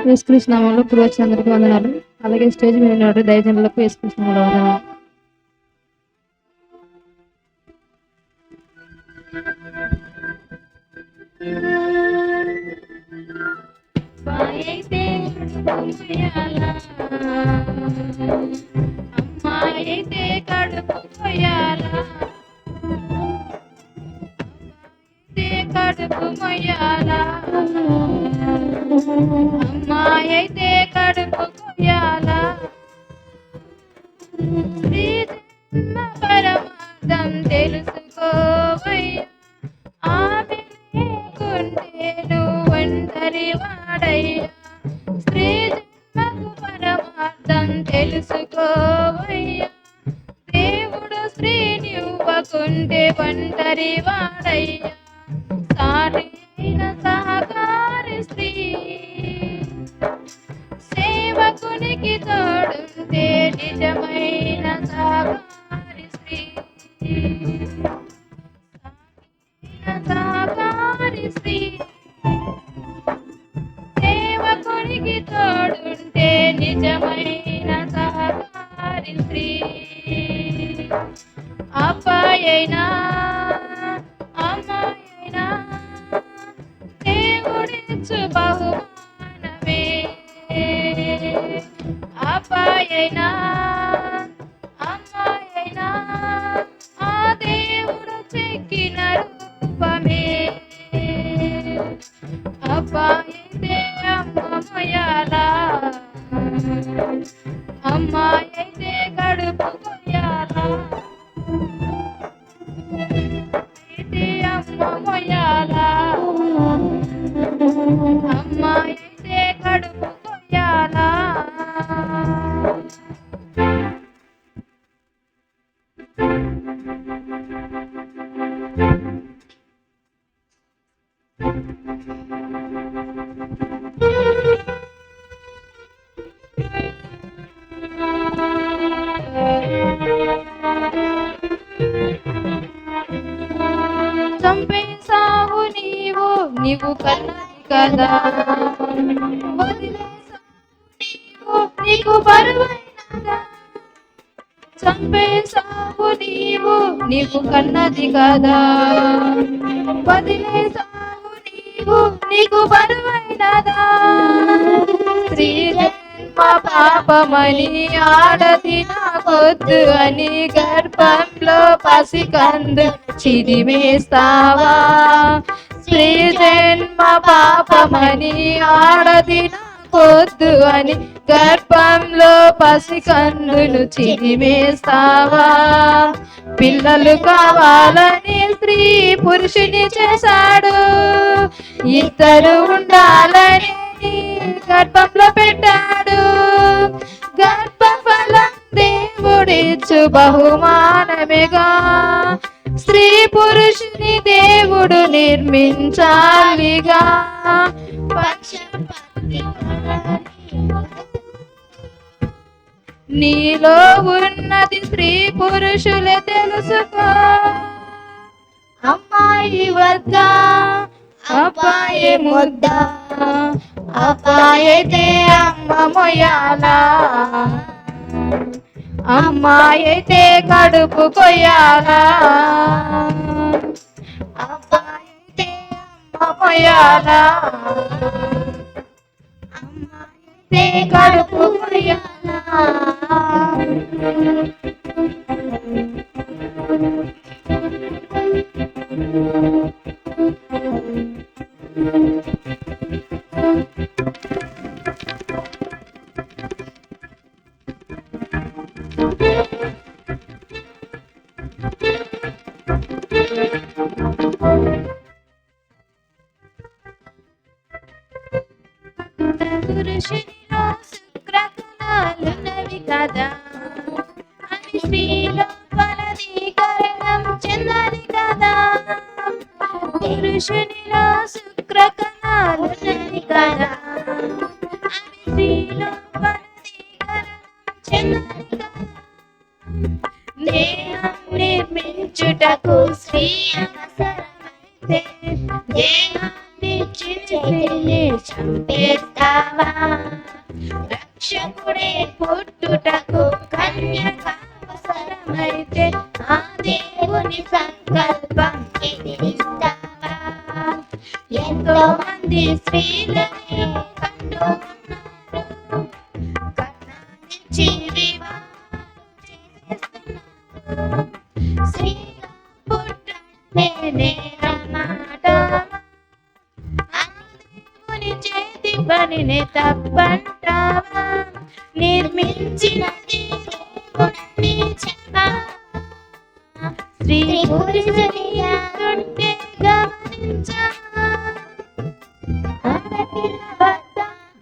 యేసుక్రీస్తు నామంలో ఇప్పుడు వచ్చిన అందరికీ వందనాలు. అలాగే స్టేజ్ మీద ఉన్నటువంటి దైవజనులకు యేసుక్రీస్తు నామంలో వందనాలు. అమ్మాయితే కడుపు కొయ్యాలా, కడుపు మొయ్యాలా, అమ్మాయితే కడుపు కొయ్యాలా. స్త్రీ జన్మ పరమార్థం తెలుసుకోవయ్యా, ఆమె లేకుంటే నువ్వు ఒంటరి వాడయ్యా. స్త్రీ జన్మకు పరమార్థం తెలుసుకోవయ్యా, దేవుడు స్త్రీని ఇవ్వకుంటే ఒంటరి వాడయ్యా. సాటి అయిన సహకారి స్త్రీ సేవకునికి తోడుంటే నిజమైన సహకారి స్త్రీ. సహకారి స్త్రీ సేవకునికి తోడుంటే నిజమైన సహకారి స్త్రీ. అబ్బాయైనా అమ్మాయైనా దేవుడిచ్చు బహుమానమే. అబ్బాయైనా అమ్మాయైనా ఆ దేవుడు చెక్కిన రూపమే. అబ్బాయితే అమ్మ మొయ్యాలా, అమ్మాయితే కడుపు కొయ్యాలా. అయితే అమ్మ మొయ్యాలా, అమ్మాయితే కడుపు కొయ్యాలా. చంపేశావు నీవు, నీవు కన్నది కదా. వదిలేశావు నీవు, నీకు బరువైనదా. చంపేశావు నీవు, నీకు కన్నది కదా. వదిలేశావు నీవు, నీకు బరువైనదా. స్త్రీ జన్మ పాపమని ఆడది నాకొద్దు అని గర్భంలో పసికందు చిరిమేస్తావా. స్త్రీ జన్మ పాపమని ఆడది నాకొద్దు అని గర్భంలో పసికందును చిరిమేస్తావా. పిల్లలు కావాలని స్త్రీ పురుషుని చేశాడు, ఇద్దరు ఉండాలని గర్భంలో పెట్టాడు. గర్భఫలం దేవుడిచ్చు బహుమానమేగా. స్త్రీ పురుషుని దేవుడు నిర్మించాలిగా. నీలో ఉన్నది స్త్రీ పురుషులే తెలుసుకో. అమ్మాయి వద్ద అబ్బాయి ముద్ద, అబ్బాయితే అమ్మ మొయ్యాలా, అమ్మాయితే కడుపు కొయ్యాలా. అబ్బాయితే అమ్మ మొయ్యాలా, అమ్మాయితే కడుపు కొయ్యాలా. స్త్రీలో ఫలదీకరణం చెందాలి కదా, పురుషునిలో శుక్రకణాలున్నది కదా, అవి స్త్రీలో ఫలదీకరణం చెందాలి కదా. దేహం నిర్మించుటకు స్త్రీ అవసరమైతే దేహాన్ని చిరిచి చంపేస్తావా? రక్షకుడే పుట్టుటకు కన్యక అవసరమైతే ఆ దేవుని సంకల్పం ఎదిరిస్తావా? ఎంతో మంది స్త్రీలని కంటూ ఉన్నారు, కన్నా నుంచి వివాహం చేసేస్తున్నారు. స్త్రీగా పుట్టడమే నేరమాట, ఆ దేవుని చేతి పనినే తప్పంటావా? నిర్మించిన దేవుడని చెప్పా, స్త్రీ పురుషుని అంటుంటే గమనించావా?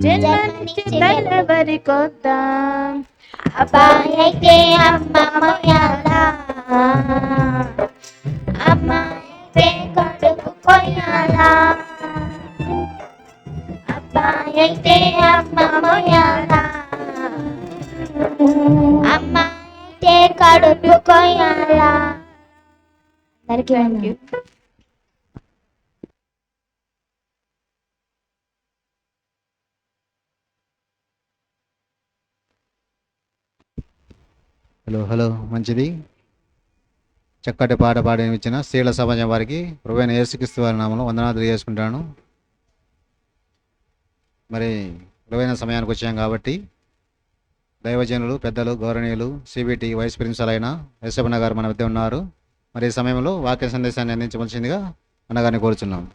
జన్మనిచ్చి తల్లవరి కొత్త అబ్బాయితే అమ్మ మొయ్యాలా, అమ్మాయితే కడుపు కొయ్యాలా, అబ్బాయితే అమ్మ మొయ్యాలా, అమ్మాయితే కడుపు కొయ్యాలా. అందరికీ థ్యాంక్ యూ. హలో హలో మంచిది. చక్కటి పాట పాడిన స్త్రీల సమాజం వారికి ప్రభువైన యేసుక్రీస్తు వారి నామములో వందనాలు తెలియజేసుకుంటాను. మరి విలువైన సమయానికి వచ్చాం కాబట్టి దైవజనులు, పెద్దలు, గౌరవనీయులు, సిబిటి వైస్ ప్రిన్సిపల్ అయిన యశోబన్న గారు మన మధ్య ఉన్నారు. మరి ఈ సమయంలో వాక్య సందేశాన్ని అందించవలసిందిగా అన్నగారిని కోరుచున్నాం.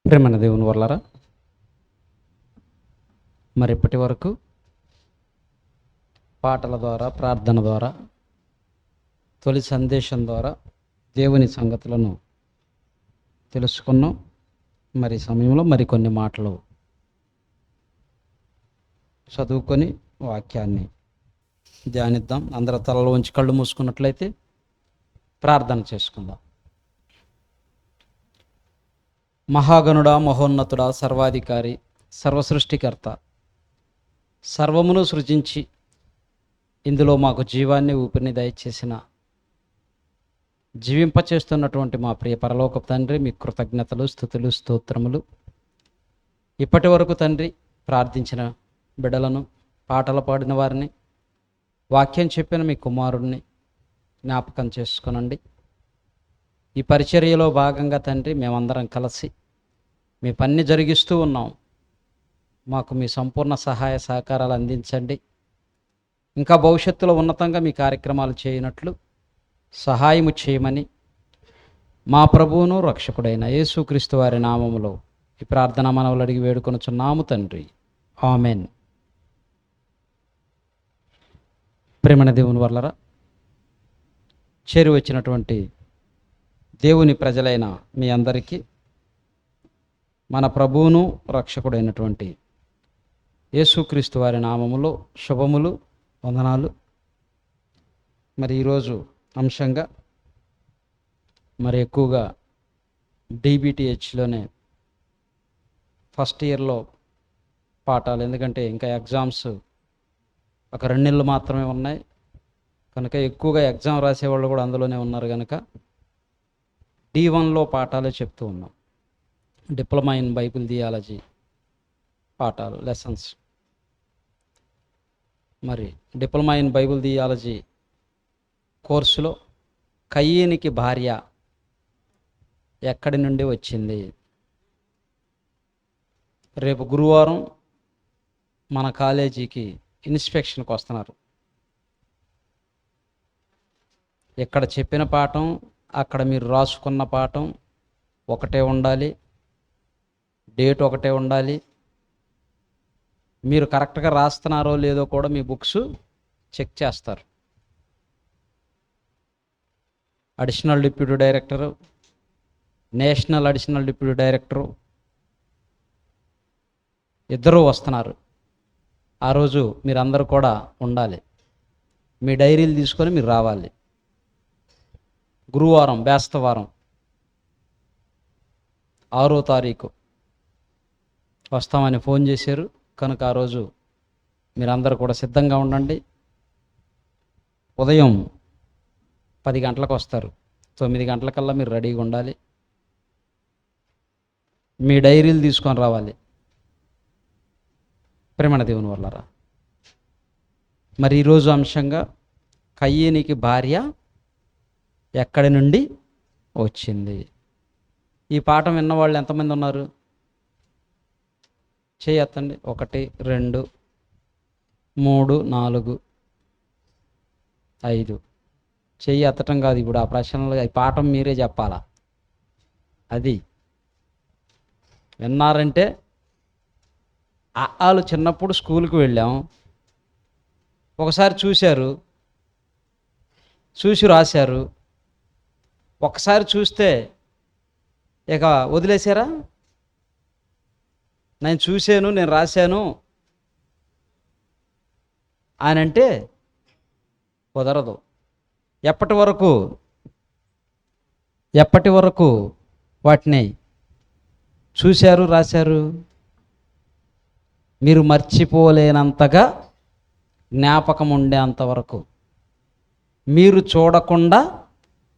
ప్రేమన దేవుని వర్లారా, మరి ఇప్పటి వరకు పాటల ద్వారా, ప్రార్థన ద్వారా, తొలి సందేశం ద్వారా దేవుని సంగతులను తెలుసుకున్నాం. మరి సమయంలో మరికొన్ని మాటలు చదువుకొని వాక్యాన్ని ధ్యానిద్దాం. అందరూ తలలో ఉంచి కళ్ళు మూసుకున్నట్లయితే ప్రార్థన చేసుకుందాం. మహాగణుడా, మహోన్నతుడా, సర్వాధికారి, సర్వసృష్టికర్త, సర్వమును సృజించి ఇందులో మాకు జీవాన్ని, ఊపిరిని దయచేసిన జీవింపచేస్తున్నటువంటి మా ప్రియ పరలోకపు తండ్రి, మీ కృతజ్ఞతలు, స్తుతులు, స్తోత్రములు. ఇప్పటి వరకు తండ్రి ప్రార్థించిన బిడ్డలను, పాటలు పాడిన వారిని, వాక్యం చెప్పిన మీ కుమారుడిని జ్ఞాపకం చేసుకునండి. ఈ పరిచర్యలో భాగంగా తండ్రి మేమందరం కలిసి మీ పని జరిగిస్తూ ఉన్నాం. మాకు మీ సంపూర్ణ సహాయ సహకారాలు అందించండి. ఇంకా భవిష్యత్తులో ఉన్నతంగా మీ కార్యక్రమాలు చేయనట్లు సహాయము చేయమని మా ప్రభువును రక్షకుడైన యేసుక్రీస్తు వారి నామములో ఈ ప్రార్థన మనవులు అడిగి వేడుకొనుచున్నాము తండ్రి, ఆమెన్. ప్రేమణ దేవుని వల్లరా, చేరి వచ్చినటువంటి దేవుని ప్రజలైన మీ అందరికీ మన ప్రభువును రక్షకుడైనటువంటి యేసుక్రీస్తు వారి నామములో శుభములు, వందనాలు. మరి ఈరోజు అంశంగా మరి ఎక్కువగా డిబిటిహెచ్లోనే ఫస్ట్ ఇయర్లో పాఠాలు, ఎందుకంటే ఇంకా ఎగ్జామ్స్ ఒక 2 నెలలు మాత్రమే ఉన్నాయి కనుక ఎక్కువగా ఎగ్జామ్ రాసేవాళ్ళు కూడా అందులోనే ఉన్నారు కనుక D1లో పాఠాలే చెప్తూ ఉన్నాం. డిప్లొమా ఇన్ బైబిల్ థియాలజీ పాఠాలు, లెసన్స్. మరి డిప్లొమా ఇన్ బైబిల్ థియాలజీ కోర్సులో కయ్యేనికి భార్య ఎక్కడి నుండి వచ్చింది? రేపు గురువారం మన కాలేజీకి ఇన్స్పెక్షన్కి వస్తున్నారు. ఇక్కడ చెప్పిన పాఠం, అక్కడ మీరు రాసుకున్న పాఠం ఒకటే ఉండాలి, డేట్ ఒకటే ఉండాలి. మీరు కరెక్ట్గా రాస్తున్నారో లేదో కూడా మీ బుక్స్ చెక్ చేస్తారు. Additional deputy director, national additional deputy director ఇద్దరూ వస్తున్నారు. ఆ రోజు మీరందరూ కూడా ఉండాలి. మీ డైరీలు తీసుకొని మీరు రావాలి. గురువారం బేస్తవారం 6వ తారీఖు వస్తామని ఫోన్ చేశారు కనుక ఆ రోజు మీరందరూ కూడా సిద్ధంగా ఉండండి. ఉదయం 10 గంటలకు వస్తారు. 9 గంటలకల్లా మీరు రెడీగా ఉండాలి. మీ డైరీలు తీసుకొని రావాలి. ప్రేమణ దేవుని వల్లరా, మరి ఈరోజు అంశంగా కయ్యేనికి భార్య ఎక్కడి నుండి వచ్చింది? ఈ పాఠం విన్నవాళ్ళు ఎంతమంది ఉన్నారు? చేయొత్తండి. 1 2 3 4 5. చెయ్యి ఎత్తటం కాదు ఇప్పుడు. ఆ ప్రశ్నలు ఈ పాఠం మీరే చెప్పాలా. అది విన్నారంటే వాళ్ళు చిన్నప్పుడు స్కూల్కి వెళ్ళాం, ఒకసారి చూశారు, చూసి రాశారు. ఒకసారి చూస్తే ఇక వదిలేశారా? నేను చూశాను, నేను రాశాను అని అంటే కుదరదు. ఎప్పటి వరకు వాటిని చూశారు, రాశారు? మీరు మర్చిపోలేనంతగా జ్ఞాపకం ఉండేంతవరకు, మీరు చూడకుండా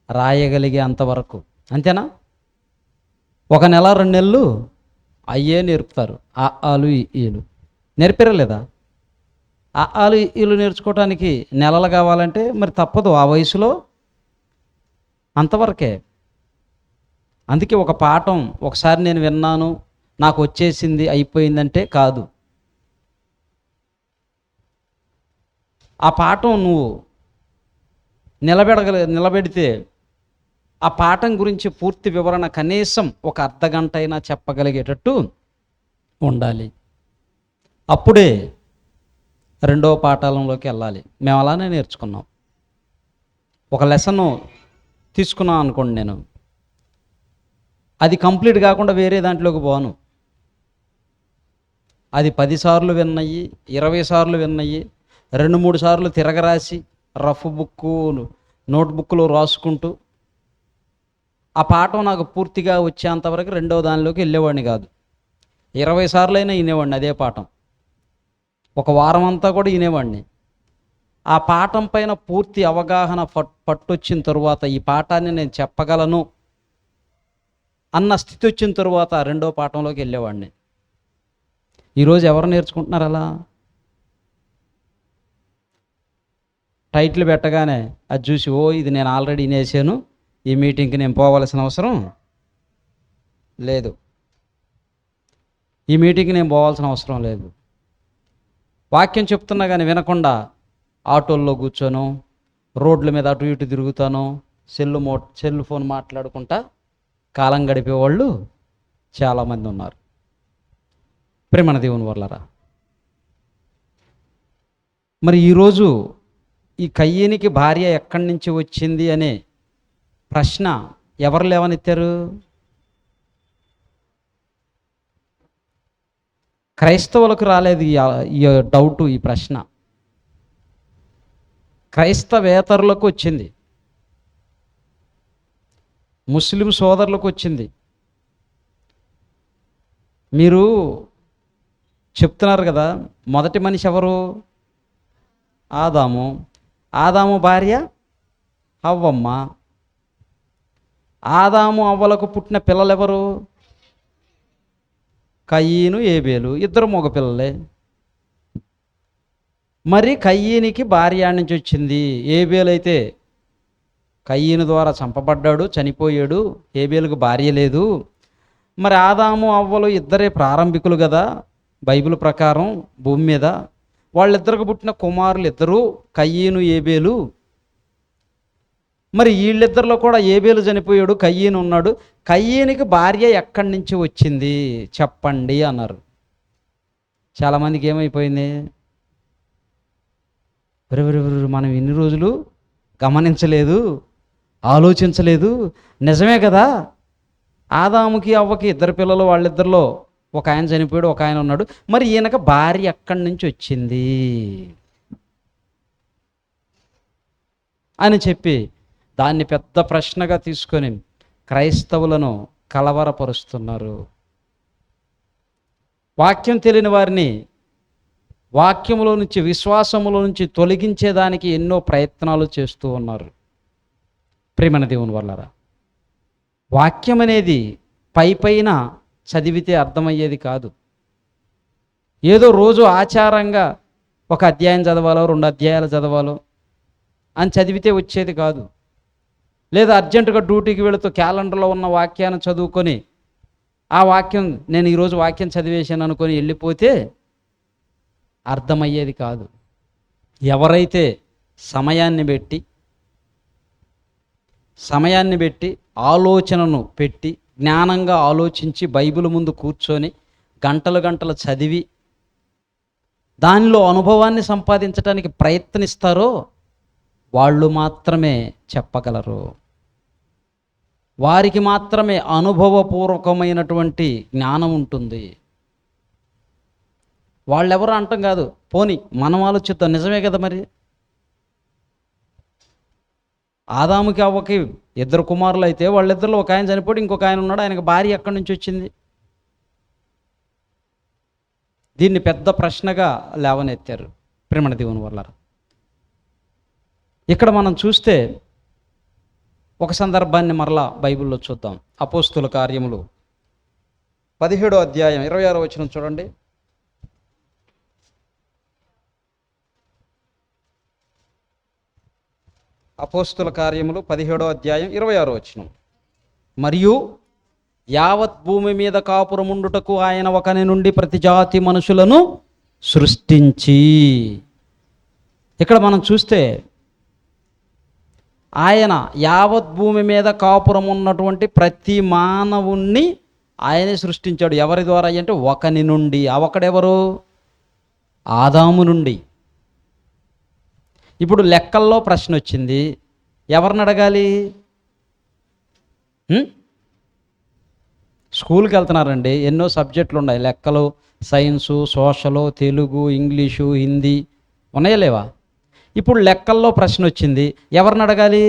రాయగలిగే అంతవరకు. అంతేనా? 1 నెల 2 నెలలు అయ్యే నేర్పుతారు. ఆలు ఈలు నేర్పారా లేదా? ఆలు ఈలు నేర్చుకోవటానికి నెలలు కావాలంటే మరి తప్పదు. ఆ వయసులో అంతవరకే. అందుకే ఒక పాఠం ఒకసారి నేను విన్నాను, నాకు వచ్చేసింది, అయిపోయిందంటే కాదు. ఆ పాఠం నువ్వు నిలబెడితే ఆ పాఠం గురించి పూర్తి వివరణ కనీసం 1 అర్ధగంట అయినా చెప్పగలిగేటట్టు ఉండాలి. అప్పుడే 2వ పాఠాలంలోకి వెళ్ళాలి. మేము అలానే నేర్చుకున్నాం. ఒక లెసన్ తీసుకున్నాను అనుకోండి, నేను అది కంప్లీట్ కాకుండా వేరే దాంట్లోకి పోను. అది 10 సార్లు విన్నయ్యి, 20 సార్లు విన్నయ్యి, 2-3 సార్లు తిరగరాసి రఫ్ బుక్కు నోట్బుక్లో రాసుకుంటూ ఆ పాఠం నాకు పూర్తిగా వచ్చేంతవరకు 2వ దానిలోకి వెళ్ళేవాడిని కాదు. 20 సార్లు అయినా వినేవాడిని అదే పాఠం. 1 వారం అంతా కూడా వినేవాడిని. ఆ పాఠం పైన పూర్తి అవగాహన పట్టొచ్చిన తరువాత ఈ పాఠాన్ని నేను చెప్పగలను అన్న స్థితి వచ్చిన తరువాత 2వ పాఠంలోకి వెళ్ళేవాడిని. ఈరోజు ఎవరు నేర్చుకుంటున్నారు అలా? టైటిల్ పెట్టగానే అది చూసి, ఓ ఇది నేను ఆల్రెడీ వినేసాను, ఈ మీటింగ్కి నేను పోవాల్సిన అవసరం లేదు, ఈ మీటింగ్కి నేను పోవాల్సిన అవసరం లేదు. వాక్యం చెప్తున్నా కానీ వినకుండా ఆటోల్లో కూర్చోను, రోడ్ల మీద అటు ఇటు తిరుగుతాను, సెల్ ఫోన్ మాట్లాడుకుంటా కాలం గడిపేవాళ్ళు చాలామంది ఉన్నారు. ప్రేమణ దేవుని వల్లరా, మరి ఈరోజు ఈ కయ్యేనికి భార్య ఎక్కడి నుంచి వచ్చింది అనే ప్రశ్న ఎవరు లేవనెత్తారు? క్రైస్తవులకు రాలేదు ఈ డౌటు, ఈ ప్రశ్న క్రైస్తవేతరులకు వచ్చింది, ముస్లిం సోదరులకు వచ్చింది. మీరు చెప్తున్నారు కదా, మొదటి మనిషి ఎవరు? ఆదాము భార్య హవ్వమ్మ. ఆదాము అవ్వలకు పుట్టిన పిల్లలు ఎవరు? కయీను ఏబేలు. 2 మగ పిల్లలే. మరి కయ్యీనికి భార్య ఆడ నుంచి వచ్చింది. ఏబేలు అయితే కయ్యీను ద్వారా చంపబడ్డాడు, చనిపోయాడు. ఏబేలుకు భార్య లేదు. మరి ఆదాము అవ్వలు ఇద్దరే ప్రారంభికులు కదా బైబిల్ ప్రకారం భూమి మీద. వాళ్ళిద్దరికి పుట్టిన కుమారులు ఇద్దరు కయ్యీను, ఏబేలు. మరి వీళ్ళిద్దరిలో కూడా ఏబేలు చనిపోయాడు, కయ్యీను ఉన్నాడు. కయ్యీనికి భార్య ఎక్కడి నుంచి వచ్చింది చెప్పండి అన్నారు. చాలామందికి ఏమైపోయింది, మనం ఇన్ని రోజులు గమనించలేదు, ఆలోచించలేదు. నిజమే కదా, ఆదాముకి అవ్వకి ఇద్దరు పిల్లలు, వాళ్ళిద్దరిలో ఒక ఆయన చనిపోయాడు, ఒక ఆయన ఉన్నాడు. మరి ఈయనకు భార్య ఎక్కడి నుంచి వచ్చింది అని చెప్పి దాన్ని పెద్ద ప్రశ్నగా తీసుకొని క్రైస్తవులను కలవరపరుస్తున్నారు. వాక్యం తెలియని వారిని వాక్యములో నుంచి, విశ్వాసములో నుంచి తొలగించేదానికి ఎన్నో ప్రయత్నాలు చేస్తూ ఉన్నారు. ప్రియమైన దేవుని వల్లరా, వాక్యం అనేది పైన చదివితే అర్థమయ్యేది కాదు. ఏదో రోజు ఆచారంగా ఒక అధ్యాయం చదవాలో, 2 అధ్యాయాలు చదవాలో అని చదివితే వచ్చేది కాదు. లేదా అర్జెంటుగా డ్యూటీకి వెళుతూ క్యాలెండర్లో ఉన్న వాక్యాన్ని చదువుకొని ఆ వాక్యం నేను ఈరోజు వాక్యం చదివేశాను అనుకొని వెళ్ళిపోతే అర్థమయ్యేది కాదు. ఎవరైతే సమయాన్ని పెట్టి ఆలోచనను పెట్టి జ్ఞానంగా ఆలోచించి బైబిల్ ముందు కూర్చొని గంటలు చదివి దానిలో అనుభవాన్ని సంపాదించడానికి ప్రయత్నిస్తారో వాళ్ళు మాత్రమే చెప్పగలరు. వారికి మాత్రమే అనుభవపూర్వకమైనటువంటి జ్ఞానం ఉంటుంది. వాళ్ళెవరో అంటాం కాదు, పోని మనం ఆలోచిద్దాం. నిజమే కదా, మరి ఆదాముకి అవ్వకి 2 కుమారులు అయితే వాళ్ళిద్దరిలో ఒక ఆయన చనిపోయి ఇంకొక ఆయన ఉన్నాడు. ఆయనకు భార్య ఎక్కడి నుంచి వచ్చింది? దీన్ని పెద్ద ప్రశ్నగా లేవనెత్తారు ప్రియమైన దేవుని వల్ల. ఇక్కడ మనం చూస్తే ఒక సందర్భాన్ని మరలా బైబిల్లో చూద్దాం. అపోస్తుల కార్యములు 17వ అధ్యాయం 26వ వచనం చూడండి. అపోస్తుల కార్యములు 17వ అధ్యాయం 26వ వచనం. మరియు యావత్ భూమి మీద కాపురముండుటకు ఆయన ఒకని నుండి ప్రతి జాతి మనుషులను సృష్టించి. ఇక్కడ మనం చూస్తే ఆయన యావత్ భూమి మీద కాపురం ఉన్నటువంటి ప్రతి మానవుణ్ణి ఆయనే సృష్టించాడు. ఎవరి ద్వారా అంటే ఒకని నుండి. ఆ ఒకడెవరు? ఆదాము నుండి. ఇప్పుడు లెక్కల్లో ప్రశ్న వచ్చింది, ఎవరిని అడగాలి? స్కూల్కి వెళ్తున్నారండి, ఎన్నో సబ్జెక్టులు ఉన్నాయి. లెక్కలు, science, social, Telugu, English, Hindi ఉన్నాయా లేవా? ఇప్పుడు లెక్కల్లో ప్రశ్న వచ్చింది, ఎవరిని అడగాలి?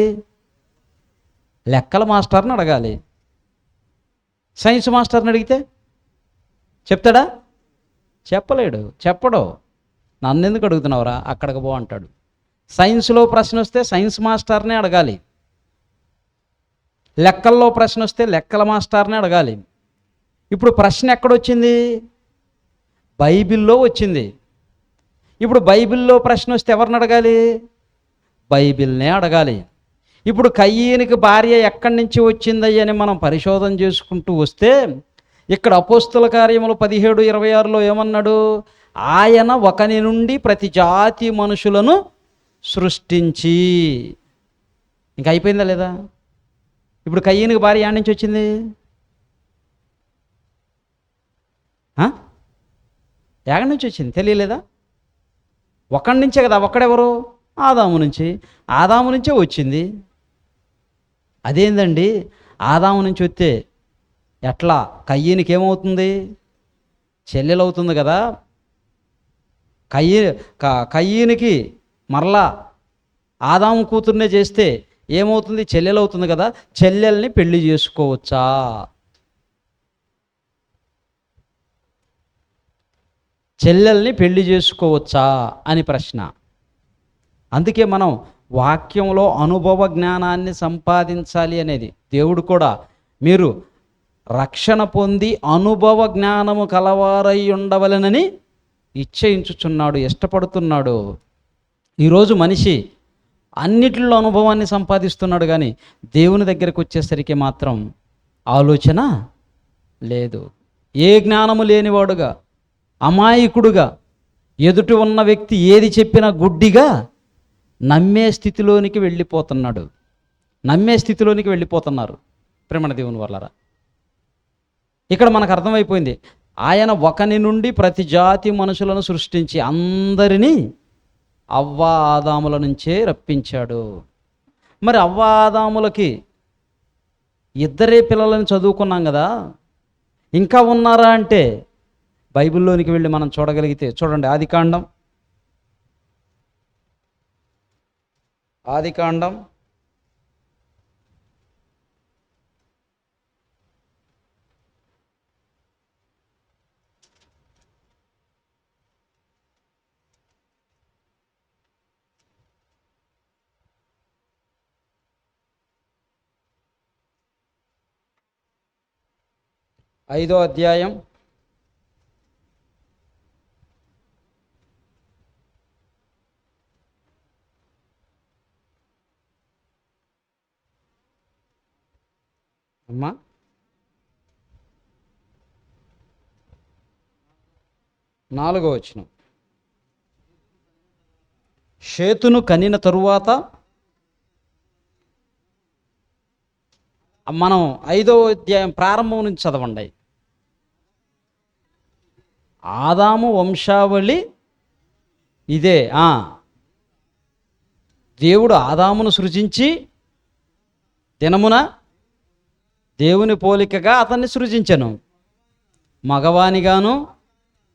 లెక్కల మాస్టర్ని అడగాలి. సైన్స్ మాస్టర్ని అడిగితే చెప్తాడా? చెప్పలేడు, చెప్పడు. నన్ను ఎందుకు అడుగుతున్నావురా, అక్కడికి పో అంటాడు. సైన్స్లో ప్రశ్న వస్తే సైన్స్ మాస్టర్నే అడగాలి. లెక్కల్లో ప్రశ్న వస్తే లెక్కల మాస్టర్నే అడగాలి. ఇప్పుడు ప్రశ్న ఎక్కడొచ్చింది? బైబిల్లో వచ్చింది. ఇప్పుడు బైబిల్లో ప్రశ్న వస్తే ఎవరిని అడగాలి? బైబిల్నే అడగాలి. ఇప్పుడు కయ్యీనికి భార్య ఎక్కడి నుంచి వచ్చిందని మనం పరిశోధన చేసుకుంటూ వస్తే ఇక్కడ అపోస్తుల కార్యములు 17:26లో ఏమన్నాడు? ఆయన ఒకని నుండి ప్రతి జాతి మనుషులను సృష్టించి. ఇంకా అయిపోయిందా లేదా? ఇప్పుడు కయ్యీనికి భార్య ఎక్కడి నుంచి వచ్చింది? ఎక్కడి నుంచి వచ్చింది తెలియలేదా? ఒకడి నుంచే కదా. ఒక్కడెవరు? ఆదాము నుంచి. ఆదాము నుంచే వచ్చింది. అదేందండి, ఆదాము నుంచి వస్తే ఎట్లా కయ్యీనికి ఏమవుతుంది? చెల్లెలు అవుతుంది కదా. కయ్యీనికి మరలా ఆదాము కూతుర్నే చేస్తే ఏమవుతుంది? చెల్లెలు అవుతుంది కదా. చెల్లెల్ని పెళ్లి చేసుకోవచ్చా? చెల్లెల్ని పెళ్లి చేసుకోవచ్చా అని ప్రశ్న. అందుకే మనం వాక్యంలో అనుభవ జ్ఞానాన్ని సంపాదించాలి అనేది. దేవుడు కూడా మీరు రక్షణ పొంది అనుభవ జ్ఞానము కలవారై ఉండవలెనని ఇచ్చేయించుచున్నాడు, ఇష్టపడుతున్నాడు. ఈరోజు మనిషి అన్నిటిలో అనుభవాన్ని సంపాదిస్తున్నాడు, కానీ దేవుని దగ్గరికి వచ్చేసరికి మాత్రం ఆలోచన లేదు. ఏ జ్ఞానము లేనివాడుగా, అమాయకుడుగా, ఎదుటి ఉన్న వ్యక్తి ఏది చెప్పినా గుడ్డిగా నమ్మే స్థితిలోనికి వెళ్ళిపోతున్నాడు. నమ్మే స్థితిలోనికి వెళ్ళిపోతున్నారు ప్రేమణ దేవుని వల్లరా. ఇక్కడ మనకు అర్థమైపోయింది, ఆయన ఒకని నుండి ప్రతి జాతి మనుషులను సృష్టించి అందరినీ అవ్వ ఆదాముల నుంచే రప్పించాడు. మరి అవ్వ ఆదాములకి ఇద్దరే పిల్లలని చదువుకున్నాం కదా, ఇంకా ఉన్నారా అంటే బైబిల్లోనికి వెళ్ళి మనం చూడగలిగితే చూడండి, ఆదికాండం 5వ అధ్యాయం 4వ వచనం. షేతును కనిన తరువాత, మనం 5వ అధ్యాయం ప్రారంభం నుంచి చదవండి. ఆదాము వంశావళి ఇదే. దేవుడు ఆదామును సృజించి దినమున దేవుని పోలికగా అతన్ని సృజించెను, మగవానిగాను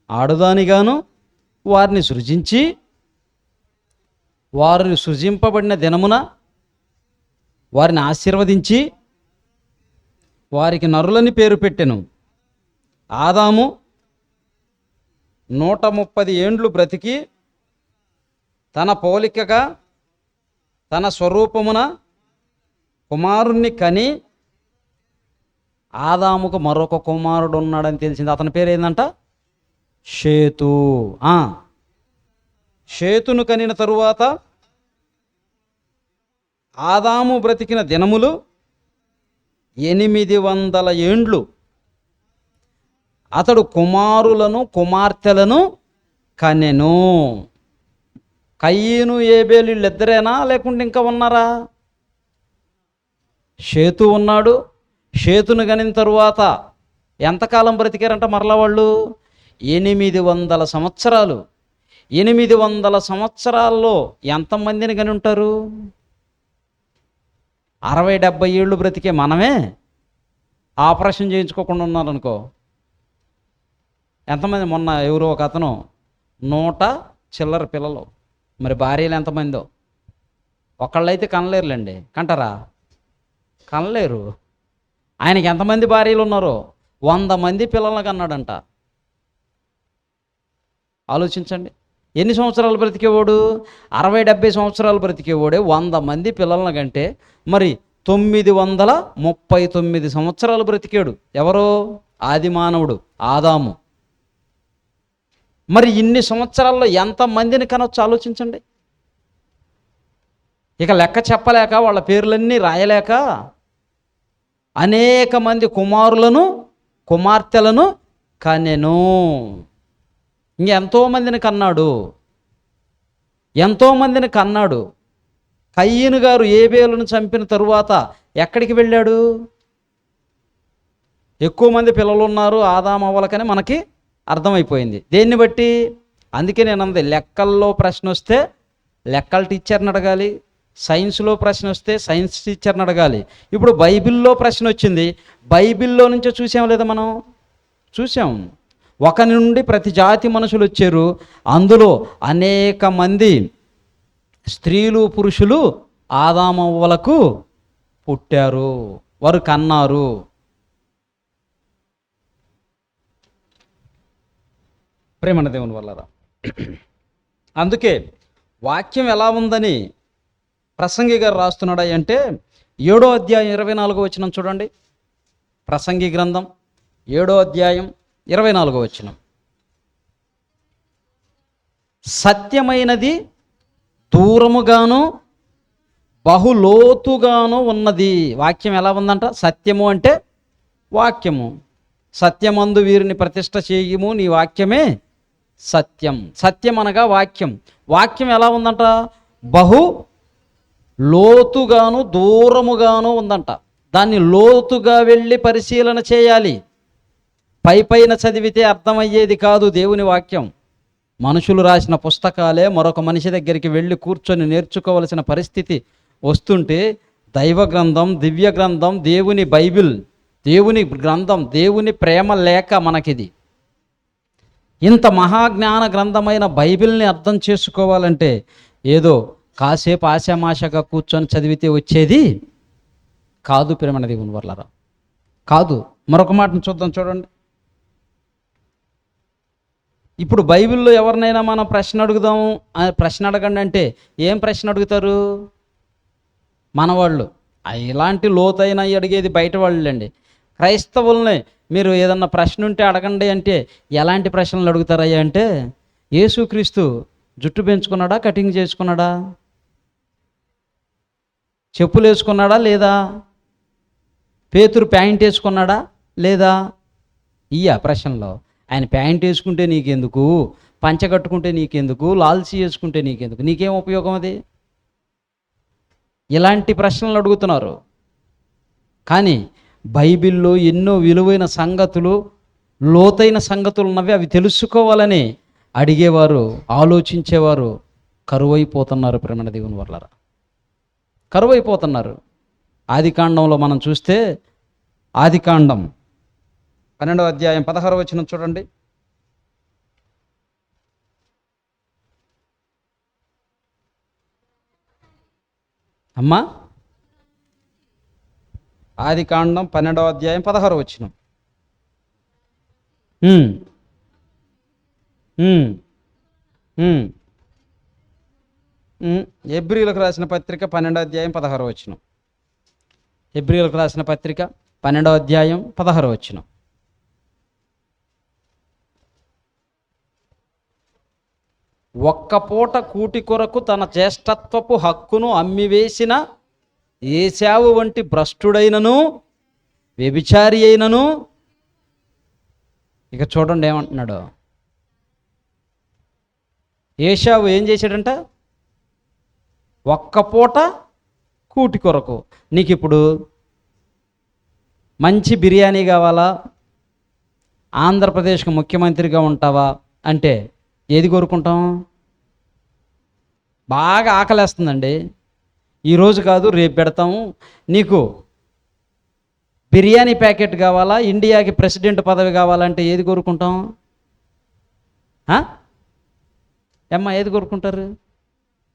ఆడుదానిగాను వారిని సృజించి, వారిని సృజింపబడిన దినమున వారిని ఆశీర్వదించి వారికి నరులని పేరు పెట్టెను. ఆదాము 130 ఏండ్లు బ్రతికి తన పోలికగా తన స్వరూపమున కుమారుణ్ణి కని, ఆదాముకు మరొక కుమారుడు ఉన్నాడని తెలిసింది. అతని పేరు ఏందంట? షేతు. షేతును కనిన తరువాత ఆదాము బ్రతికిన దినములు 800 ఏండ్లు. అతడు కుమారులను కుమార్తెలను కనెను. కయ్యను ఏబేలు వీళ్ళిద్దరేనా, లేకుంటే ఇంకా ఉన్నారా? షేతు ఉన్నాడు. షేతును కనిన తరువాత ఎంతకాలం బ్రతికారంట మరలా వాళ్ళు? 800 సంవత్సరాలు. 800 సంవత్సరాల్లో ఎంతమందిని కని ఉంటారు? 60-70 ఏళ్ళు బ్రతికే మనమే ఆపరేషన్ చేయించుకోకుండా ఉన్నారనుకో, ఎంతమంది? మొన్న ఎవరో ఒక అతను 100 చిల్లర పిల్లలు, మరి భార్యలు ఎంతమందో? ఒకళ్ళైతే కనలేరులేండి. కంటారా? కనలేరు. ఆయనకి ఎంతమంది భార్యలు ఉన్నారో 100 మంది పిల్లలను కన్నాడంట. ఆలోచించండి, ఎన్ని సంవత్సరాలు బ్రతికేవాడు? 60-70 సంవత్సరాలు బ్రతికేవాడే 100 మంది పిల్లలను కంటే మరి 939 సంవత్సరాలు బ్రతికాడు. ఎవరో? ఆది మానవుడు ఆదాము. మరి ఇన్ని సంవత్సరాల్లో ఎంతమందిని కనొచ్చు ఆలోచించండి. ఇక లెక్క చెప్పలేక, వాళ్ళ పేర్లన్నీ రాయలేక అనేక మంది కుమారులను కుమార్తెలను కనెను. ఎంతోమందిని కన్నాడు, ఎంతోమందిని కన్నాడు. కయ్యను గారు ఏబేలును చంపిన తరువాత ఎక్కడికి వెళ్ళాడు? ఎక్కువ మంది పిల్లలు ఉన్నారు ఆదాము అవ్వలకని మనకి అర్థమైపోయింది. దేన్ని బట్టి? అందుకే నేను అన్నది, లెక్కల్లో ప్రశ్న వస్తే లెక్కల టీచర్ని అడగాలి, సైన్స్లో ప్రశ్న వస్తే సైన్స్ టీచర్ని అడగాలి. ఇప్పుడు బైబిల్లో ప్రశ్న వచ్చింది, బైబిల్లో నుంచే చూసాం లేదా? మనం చూసాం. ఒకరి నుండి ప్రతి జాతి మనుషులు వచ్చారు. అందులో అనేక మంది స్త్రీలు పురుషులు ఆదామవ్వలకు పుట్టారు, వారు కన్నారు. ప్రేమణ దేవుని వల్లరా. అందుకే వాక్యం ఎలా ఉందని ప్రసంగి గారు రాస్తున్నాడా అంటే 7వ అధ్యాయం 24వ వచనం చూడండి. ప్రసంగి గ్రంథం 7వ అధ్యాయం 24వ వచనం. సత్యమైనది దూరముగాను బహులోతుగాను ఉన్నది. వాక్యం ఎలా ఉందంట? సత్యము అంటే వాక్యము. సత్యమందు వీరిని ప్రతిష్ఠ చేయము, నీ వాక్యమే సత్యం. సత్యం అనగా వాక్యం. వాక్యం ఎలా ఉందంట? బహు లోతుగాను దూరముగాను ఉందంట. దాన్ని లోతుగా వెళ్ళి పరిశీలన చేయాలి. పైన చదివితే అర్థమయ్యేది కాదు దేవుని వాక్యం. మనుషులు రాసిన పుస్తకాలే మరొక మనిషి దగ్గరికి వెళ్ళి కూర్చొని నేర్చుకోవలసిన పరిస్థితి వస్తుంటే, దైవ గ్రంథం, దివ్య గ్రంథం, దేవుని బైబిల్, దేవుని గ్రంథం, దేవుని ప్రేమ లేఖ మనకిది. ఇంత మహాజ్ఞాన గ్రంథమైన బైబిల్ని అర్థం చేసుకోవాలంటే ఏదో కాసేపు ఆశామాషగా కూర్చొని చదివితే వచ్చేది కాదు ప్రేమణ దేవుని వర్లారా, కాదు. మరొక మాటను చూద్దాం, చూడండి. ఇప్పుడు బైబిల్లో ఎవరినైనా మనం ప్రశ్న అడుగుదాము, ప్రశ్న అడగండి అంటే ఏం ప్రశ్న అడుగుతారు? మనవాళ్ళు. ఇలాంటి లోతైన అడిగేది బయట వాళ్ళండి. క్రైస్తవుల్ని మీరు ఏదన్నా ప్రశ్న ఉంటే అడగండి అంటే ఎలాంటి ప్రశ్నలు అడుగుతారయ్యా అంటే, యేసుక్రీస్తు జుట్టు పెంచుకున్నాడా, కటింగ్ చేసుకున్నాడా, చెప్పులు వేసుకున్నాడా లేదా, పేతురు ప్యాంట్ వేసుకున్నాడా లేదా? ప్రశ్నలో ఆయన ప్యాంట్ వేసుకుంటే నీకెందుకు, పంచ కట్టుకుంటే నీకెందుకు, లాల్సీ వేసుకుంటే నీకెందుకు, నీకేం ఉపయోగం అది? ఇలాంటి ప్రశ్నలు అడుగుతున్నారు. కానీ బైబిల్లో ఎన్నో విలువైన సంగతులు, లోతైన సంగతులు ఉన్నవి. అవి తెలుసుకోవాలని అడిగేవారు, ఆలోచించేవారు కరువైపోతున్నారు ప్రేమణ దేవుని వర్లారా, కరువైపోతున్నారు. ఆదికాండంలో మనం చూస్తే, ఆదికాండం 12వ అధ్యాయం 16వ వచనం చూడండి. అమ్మా, ఆదికాండం 12వ అధ్యాయం 16వ వచనం. హెబ్రీయులకు రాసిన పత్రిక 12వ అధ్యాయం 16వ వచనం. హెబ్రీయులకు రాసిన పత్రిక 12వ అధ్యాయం 16వ వచనం. ఒక్క పూట కూటి కొరకు తన జ్యేష్ఠత్వపు హక్కును అమ్మివేసిన ఏశావు వంటి భ్రష్టుడైనను వ్యభిచారి అయినను, ఇక చూడండి ఏమంటున్నాడు. ఏశావు ఏం చేశాడంట? ఒక్క పూట కూటి కొరకు. నీకు ఇప్పుడు మంచి బిర్యానీ కావాలా, ఆంధ్రప్రదేశ్కి ముఖ్యమంత్రిగా ఉంటావా అంటే ఏది కోరుకుంటాం? బాగా ఆకలేస్తుందండి, ఈరోజు కాదు రేపు పెడతాము, నీకు బిర్యానీ ప్యాకెట్ కావాలా, ఇండియాకి ప్రెసిడెంట్ పదవి కావాలంటే ఏది కోరుకుంటాం? ఏమ్మా, ఏది కోరుకుంటారు?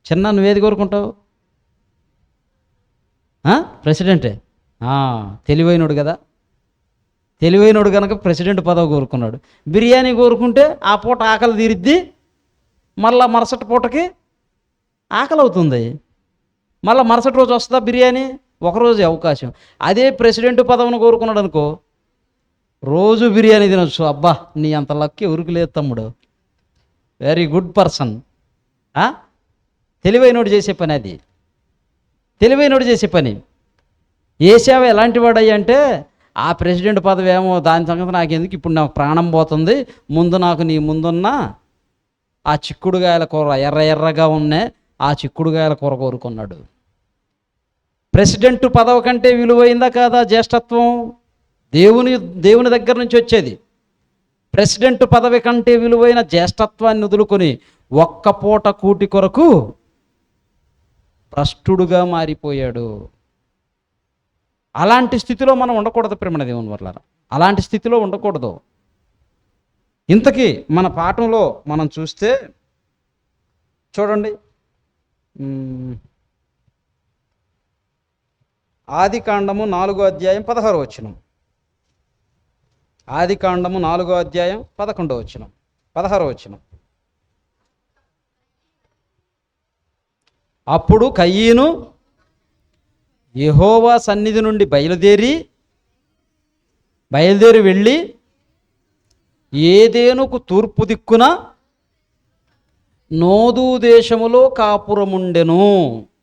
చిన్న నువ్వేది కోరుకుంటావు? ప్రెసిడెంటే. తెలివైనడు కదా, తెలివైనడు కనుక ప్రెసిడెంట్ పదవి కోరుకున్నాడు. బిర్యానీ కోరుకుంటే ఆ పూట ఆకలి తీరిద్ది, మళ్ళా మరుసటి పూటకి ఆకలి అవుతుంది, మళ్ళీ మరుసటి రోజు వస్తుందా బిర్యానీ? ఒకరోజు అవకాశం. అదే ప్రెసిడెంట్ పదవిని కోరుకున్నాడు అనుకో, రోజు బిర్యానీ తినొచ్చు. అబ్బా, నీ అంత లక్కి ఎవరికి లేదు తమ్ముడు, వెరీ గుడ్ పర్సన్. తెలివైనోడు చేసే పని అది, తెలివైనోడు చేసే పని. ఏశావు ఎలాంటి వాడయ్యా అంటే, ఆ ప్రెసిడెంట్ పదవి ఏమో దాని సంగతి నాకెందుకు, ఇప్పుడు నాకు ప్రాణం పోతుంది, ముందు నాకు నీ ముందున్న ఆ చిక్కుడుగాయల కూర, ఎర్ర ఎర్రగా ఉన్నాయి ఆ చిక్కుడుగాయల కూర కోరుకున్నాడు. ప్రెసిడెంట్ పదవి కంటే విలువైందా కాదా జ్యేష్ఠత్వం? దేవుని దగ్గర నుంచి వచ్చేది. ప్రెసిడెంట్ పదవి కంటే విలువైన జ్యేష్ఠత్వాన్ని వదులుకొని ఒక్క పూట కూటి కొరకు భ్రష్టుడుగా మారిపోయాడు. అలాంటి స్థితిలో మనం ఉండకూడదు ప్రేమణ దేవుని వల్ల, అలాంటి స్థితిలో ఉండకూడదు. ఇంతకీ మన పాఠంలో మనం చూస్తే చూడండి, ఆదికాండము 4వ అధ్యాయం 16వ వచనం, ఆదికాండము 4వ అధ్యాయం 11వ వచనం, 16వ వచనం. అప్పుడు కయీను యెహోవా సన్నిధి నుండి బయలుదేరి వెళ్ళి ఏదేనుకు తూర్పు దిక్కున నోదు దేశములో కాపురముండెను.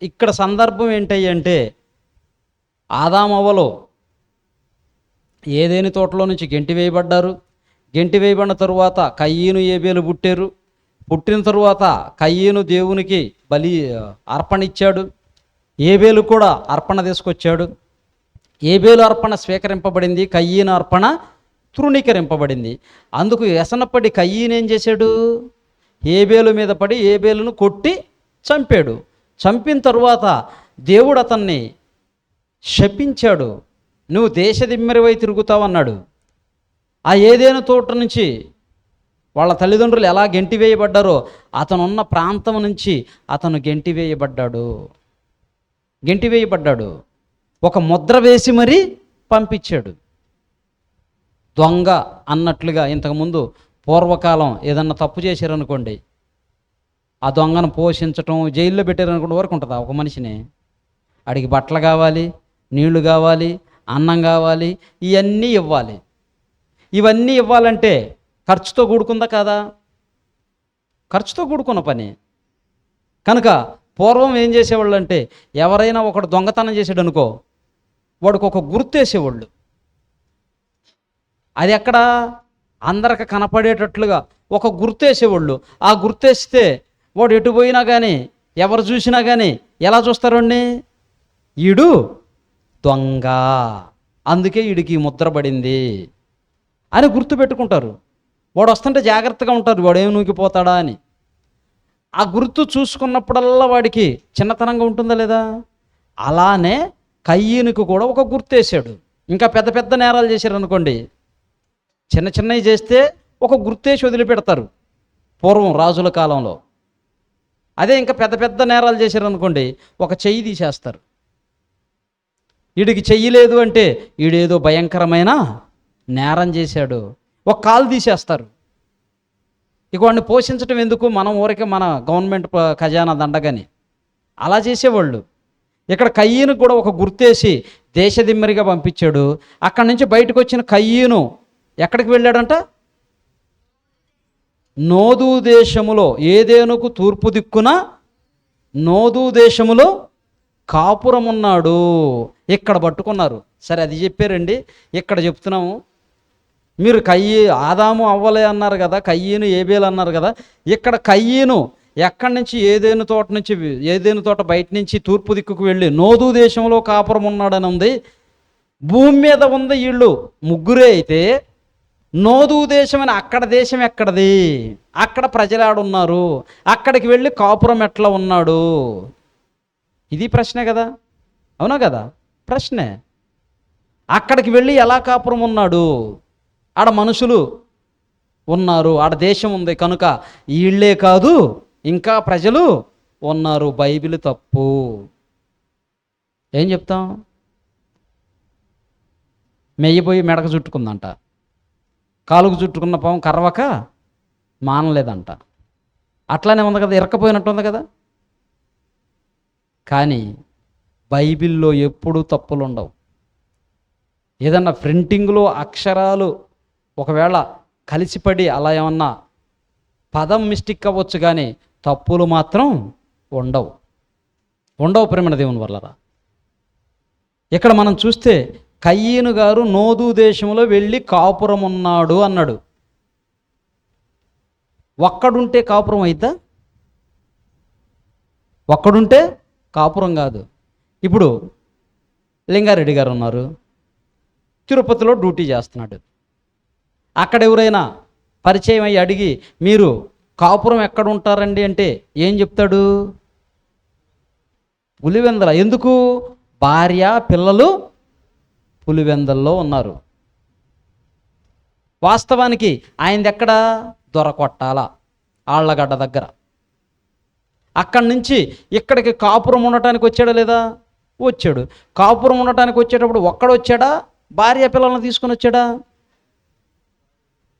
ఇక్కడ సందర్భం ఏంటంటే ఆదామవ్వలో ఏదేని తోటలో నుంచి గెంటి వేయబడ్డారు. గెంటి వేయబడిన తరువాత కయ్యీను ఏబేలు పుట్టారు. పుట్టిన తరువాత కయ్యీను దేవునికి అర్పణ ఇచ్చాడు. ఏబేలు కూడా అర్పణ తీసుకొచ్చాడు. ఏబేలు అర్పణ స్వీకరింపబడింది, కయ్యీను అర్పణ తృణీకరింపబడింది. అందుకు వ్యసనపడి కయ్యీను ఏం చేశాడు? ఏబేలు మీద పడి ఏబేలును కొట్టి చంపాడు. చంపిన తరువాత దేవుడు అతన్ని శపించాడు. నువ్వు దేశదిమ్మెరివై తిరుగుతావన్నాడు. ఆ ఏదేను తోట నుంచి వాళ్ళ తల్లిదండ్రులు ఎలా గెంటివేయబడ్డారో అతనున్న ప్రాంతం నుంచి అతను గెంటివేయబడ్డాడు. ఒక ముద్ర వేసి మరీ పంపించాడు. దొంగ అన్నట్లుగా ఇంతకుముందు పూర్వకాలం ఏదన్నా తప్పు చేశారనుకోండి, ఆ దొంగను పోషించటం, జైల్లో పెట్టారనుకోండి వరకు ఉంటుందా ఒక మనిషిని? అడిగి బట్టలు కావాలి, నీళ్లు కావాలి, అన్నం కావాలి, ఇవన్నీ ఇవ్వాలి. ఇవన్నీ ఇవ్వాలంటే ఖర్చుతో కూడుకుందా కాదా? ఖర్చుతో కూడుకున్న పని. కనుక పూర్వం ఏం చేసేవాళ్ళు అంటే, ఎవరైనా ఒకడు దొంగతనం చేసాడు అనుకో, వాడికి ఒక గుర్తేసేవాళ్ళు. అది ఎక్కడ? అందరికి కనపడేటట్లుగా ఒక గుర్తేసేవాళ్ళు. ఆ గుర్తేస్తే వాడు ఎటు పోయినా కానీ, ఎవరు చూసినా కానీ ఎలా చూస్తారండి? ఈడు దొంగ, అందుకే వీడికి ముద్ర పడింది అని గుర్తు పెట్టుకుంటారు. వాడు వస్తుంటే జాగ్రత్తగా ఉంటారు, వాడు ఏమి నూకిపోతాడా అని. ఆ గుర్తు చూసుకున్నప్పుడల్లా వాడికి చిన్నతనంగా ఉంటుందా లేదా? అలానే కయ్యీనుకు కూడా ఒక గుర్తేసాడు. ఇంకా పెద్ద పెద్ద నేరాలు చేశారు అనుకోండి, చిన్న చిన్నవి చేస్తే ఒక గుర్తేసి వదిలిపెడతారు పూర్వం రాజుల కాలంలో. అదే ఇంకా పెద్ద పెద్ద నేరాలు చేశారు అనుకోండి, ఒక చెయ్యి తీసేస్తారు. వీడికి చెయ్యి లేదు అంటే వీడేదో భయంకరమైన నేరం చేశాడు. ఒక కాలు తీసేస్తారు. ఇక వాడిని పోషించడం ఎందుకు, మనం ఊరికే మన గవర్నమెంట్ ఖజానా దండగని అలా చేసేవాళ్ళు. ఇక్కడ కయ్యీను కూడా ఒక గుర్తేసి దేశదిమ్మరిగా పంపించాడు. అక్కడి నుంచి బయటకు వచ్చిన కయ్యీను ఎక్కడికి వెళ్ళాడంట? నోదు దేశములో, ఏదేనుకు తూర్పు దిక్కున నోదు దేశములో కాపురమున్నాడు. ఇక్కడ పట్టుకున్నారు. సరే, అది చెప్పారండి. ఇక్కడ చెప్తున్నాము, మీరు ఆదాము అవ్వలే అన్నారు కదా, కయ్యీను ఏబేలు అన్నారు కదా. ఇక్కడ కయ్యీను ఎక్కడి నుంచి? ఏదేను తోట బయట నుంచి తూర్పు దిక్కుకు వెళ్ళి నోదు దేశంలో కాపురం ఉన్నాడని ఉంది. భూమి మీద ఉంది వీళ్ళు ముగ్గురే. అయితే నోదు దేశం అని అక్కడ దేశం ఎక్కడది? అక్కడ ప్రజలు ఆడున్నారు. అక్కడికి వెళ్ళి కాపురం ఎట్లా ఉన్నాడు? ఇది ప్రశ్నే కదా, అవునా కదా? ప్రశ్నే. అక్కడికి వెళ్ళి ఎలా కాపురం ఉన్నాడు? ఆడ మనుషులు ఉన్నారు, ఆడ దేశం ఉంది కనుక వీళ్ళే కాదు ఇంకా ప్రజలు ఉన్నారు. బైబిల్ తప్పు. ఏం చెప్తాం? మెయ్యిపోయి మెడకు చుట్టుకుందంట, కాలుకు చుట్టుకున్న పాము కర్వక మానలేదంట. అట్లానే ఉంది కదా, ఇరక్కపోయినట్టు ఉంది కదా. కానీ బైబిల్లో ఎప్పుడూ తప్పులు ఉండవు. ఏదన్నా ప్రింటింగ్లో అక్షరాలు ఒకవేళ కలిసిపడి అలా ఏమన్నా పదం మిస్టేక్ అవ్వచ్చు, కానీ తప్పులు మాత్రం ఉండవు ప్రేమ దేవుని వల్లరా. ఇక్కడ మనం చూస్తే కయ్యీను గారు నోదు దేశంలో వెళ్ళి కాపురం ఉన్నాడు అన్నాడు. ఒక్కడుంటే కాపురం అయిద్దా? ఒక్కడుంటే కాపురం కాదు. ఇప్పుడు లింగారెడ్డి గారు ఉన్నారు, తిరుపతిలో డ్యూటీ చేస్తున్నాడు. అక్కడ ఎవరైనా పరిచయం అయ్యి అడిగి, మీరు కాపురం ఎక్కడ ఉంటారండి అంటే ఏం చెప్తాడు? పులివెందల. ఎందుకు? భార్య పిల్లలు పులివెందల్లో ఉన్నారు. వాస్తవానికి ఆయనది ఎక్కడ? దొరకొట్టాల, ఆళ్లగడ్డ దగ్గర. అక్కడి నుంచి ఇక్కడికి కాపురం ఉండటానికి వచ్చాడా లేదా? వచ్చాడు. కాపురం ఉండటానికి వచ్చేటప్పుడు ఒక్కడొచ్చాడా? భార్య పిల్లలను తీసుకొని వచ్చాడా?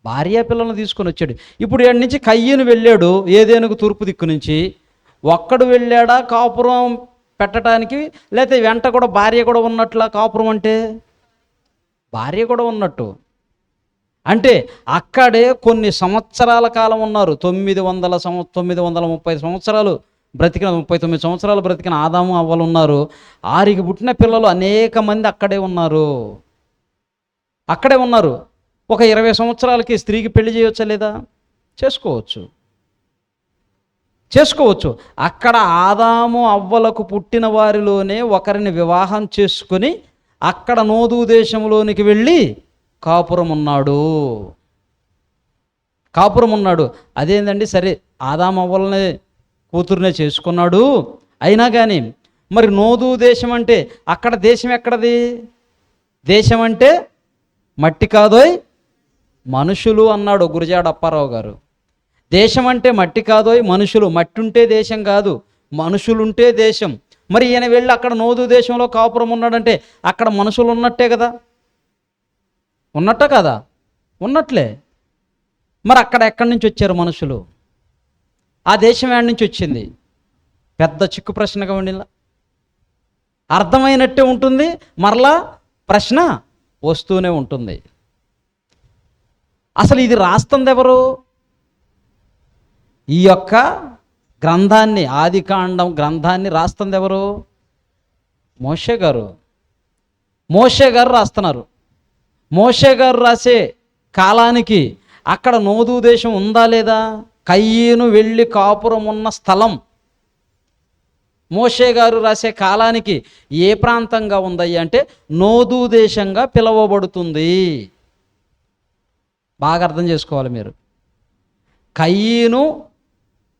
భార్య పిల్లలను తీసుకొని వచ్చాడు. ఇప్పుడు ఏడు నుంచి కయ్యను వెళ్ళాడు, ఏదేనుకు తూర్పు దిక్కు నుంచి. ఒక్కడు వెళ్ళాడా కాపురం పెట్టడానికి? లేకపోతే వెంట కూడా భార్య కూడా ఉన్నట్లా? కాపురం అంటే భార్య కూడా ఉన్నట్టు. అంటే అక్కడే కొన్ని సంవత్సరాల కాలం ఉన్నారు. 930 సంవత్సరాలు బ్రతికిన 39 సంవత్సరాలు బ్రతికిన ఆదాము అవ్వలు ఉన్నారు. ఆరికి పుట్టిన పిల్లలు అనేక మంది అక్కడే ఉన్నారు. ఒక 20 సంవత్సరాలకి స్త్రీకి పెళ్లి చేయవచ్చా లేదా? చేసుకోవచ్చు. అక్కడ ఆదాము అవ్వలకు పుట్టిన వారిలోనే ఒకరిని వివాహం చేసుకుని అక్కడ నోదు దేశంలోనికి వెళ్ళి కాపురం ఉన్నాడు. అదేందండి, సరే ఆదాము అవ్వలనే కూతురునే చేసుకున్నాడు, అయినా కానీ మరి నోదు దేశం అంటే అక్కడ దేశం ఎక్కడది? దేశం అంటే మట్టి కాదోయ్ మనుషులు అన్నాడు గురజాడ అప్పారావు గారు. దేశం అంటే మట్టి కాదోయ్ మనుషులు. మట్టి ఉంటే దేశం కాదు, మనుషులుంటే దేశం. మరి ఈయన వెళ్ళి అక్కడ నోదు దేశంలో కాపురం ఉన్నాడంటే అక్కడ మనుషులు ఉన్నట్టే కదా? ఉన్నట్ట కదా? ఉన్నట్లే. మరి అక్కడ ఎక్కడి నుంచి వచ్చారు మనుషులు? ఆ దేశం ఏడి నుంచి వచ్చింది? పెద్ద చిక్కు ప్రశ్నగా ఉండిలా. అర్థమైనట్టే ఉంటుంది, మరలా ప్రశ్న వస్తూనే ఉంటుంది. అసలు ఇది రాస్తుంది ఎవరు? ఈ యొక్క గ్రంథాన్ని, ఆదికాండం గ్రంథాన్ని రాస్తుంది ఎవరు? మోషే గారు రాస్తున్నారు. మోషే గారు రాసే కాలానికి అక్కడ నోదు దేశం ఉందా లేదా? కయ్యను వెళ్ళి కాపురం ఉన్న స్థలం మోషే గారు రాసే కాలానికి ఏ ప్రాంతంగా ఉందయ్యా అంటే నోదు దేశంగా పిలువబడుతుంది. బాగా అర్థం చేసుకోవాలి మీరు. కయ్యను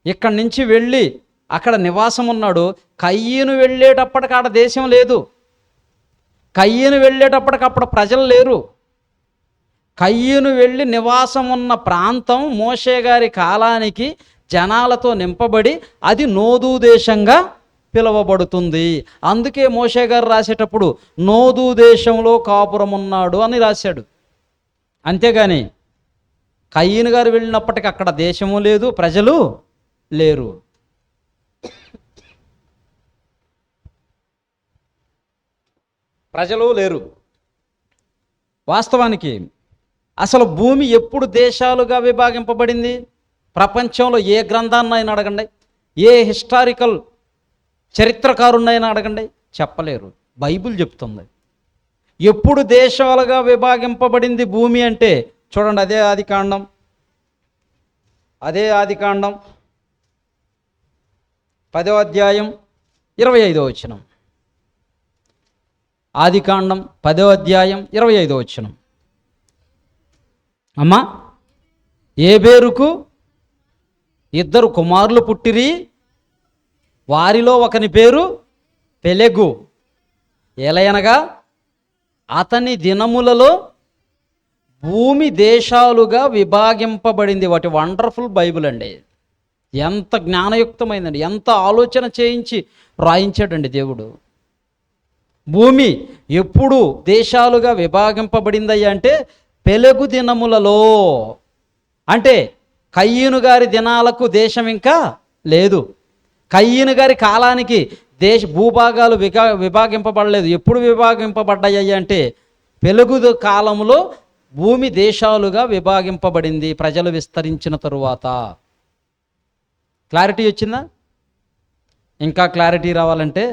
ఇక్కడి నుంచి వెళ్ళి అక్కడ నివాసం ఉన్నాడు. కయ్యను వెళ్ళేటప్పటికి ఆడ దేశం లేదు. కయ్యను వెళ్ళేటప్పటికి అప్పుడు ప్రజలు లేరు. కయ్యను వెళ్ళి నివాసం ఉన్న ప్రాంతం మోషే గారి కాలానికి జనాలతో నింపబడి అది నోదు దేశంగా పిలువబడుతుంది. అందుకే మోషే గారు రాసేటప్పుడు నోదు దేశంలో కాపురం ఉన్నాడు అని రాశాడు. అంతేగాని కయ్యను గారు వెళ్ళినప్పటికీ అక్కడ దేశము లేదు, ప్రజలు లేరు. వాస్తవానికి అసలు భూమి ఎప్పుడు దేశాలుగా విభాగింపబడింది? ప్రపంచంలో ఏ గ్రంథాన్నైనా అడగండి, ఏ హిస్టారికల్ చరిత్రకారున్నైనా అడగండి, చెప్పలేరు. బైబిల్ చెప్తుంది. ఎప్పుడు దేశాలుగా విభాగింపబడింది భూమి అంటే చూడండి, అదే ఆదికాండం 10వ అధ్యాయం 25వ వచనం. ఆదికాండం 10వ అధ్యాయం 25వ వచనం. అమ్మా, ఏబేరుకు 2 కుమారులు పుట్టిరి, వారిలో ఒకని పేరు పెలెగు. ఎలయనగా అతని దినములలో భూమి దేశాలుగా విభాగింపబడింది. వాటి వండర్ఫుల్ బైబిల్ అండి. ఎంత జ్ఞానయుక్తమైందండి, ఎంత ఆలోచన చేయించి రాయించాడండి దేవుడు. భూమి ఎప్పుడు దేశాలుగా విభాగింపబడిందయ్యా అంటే పెలెగు దినములలో. అంటే కయ్యను గారి దినాలకు దేశం ఇంకా లేదు. కయ్యను గారి కాలానికి భూభాగాలు విభాగింపబడలేదు. ఎప్పుడు విభాగింపబడ్డాయి అంటే పెలెగు కాలంలో భూమి దేశాలుగా విభాగింపబడింది ప్రజలు విస్తరించిన తరువాత. క్లారిటీ వచ్చిందా? ఇంకా క్లారిటీ రావాలంటే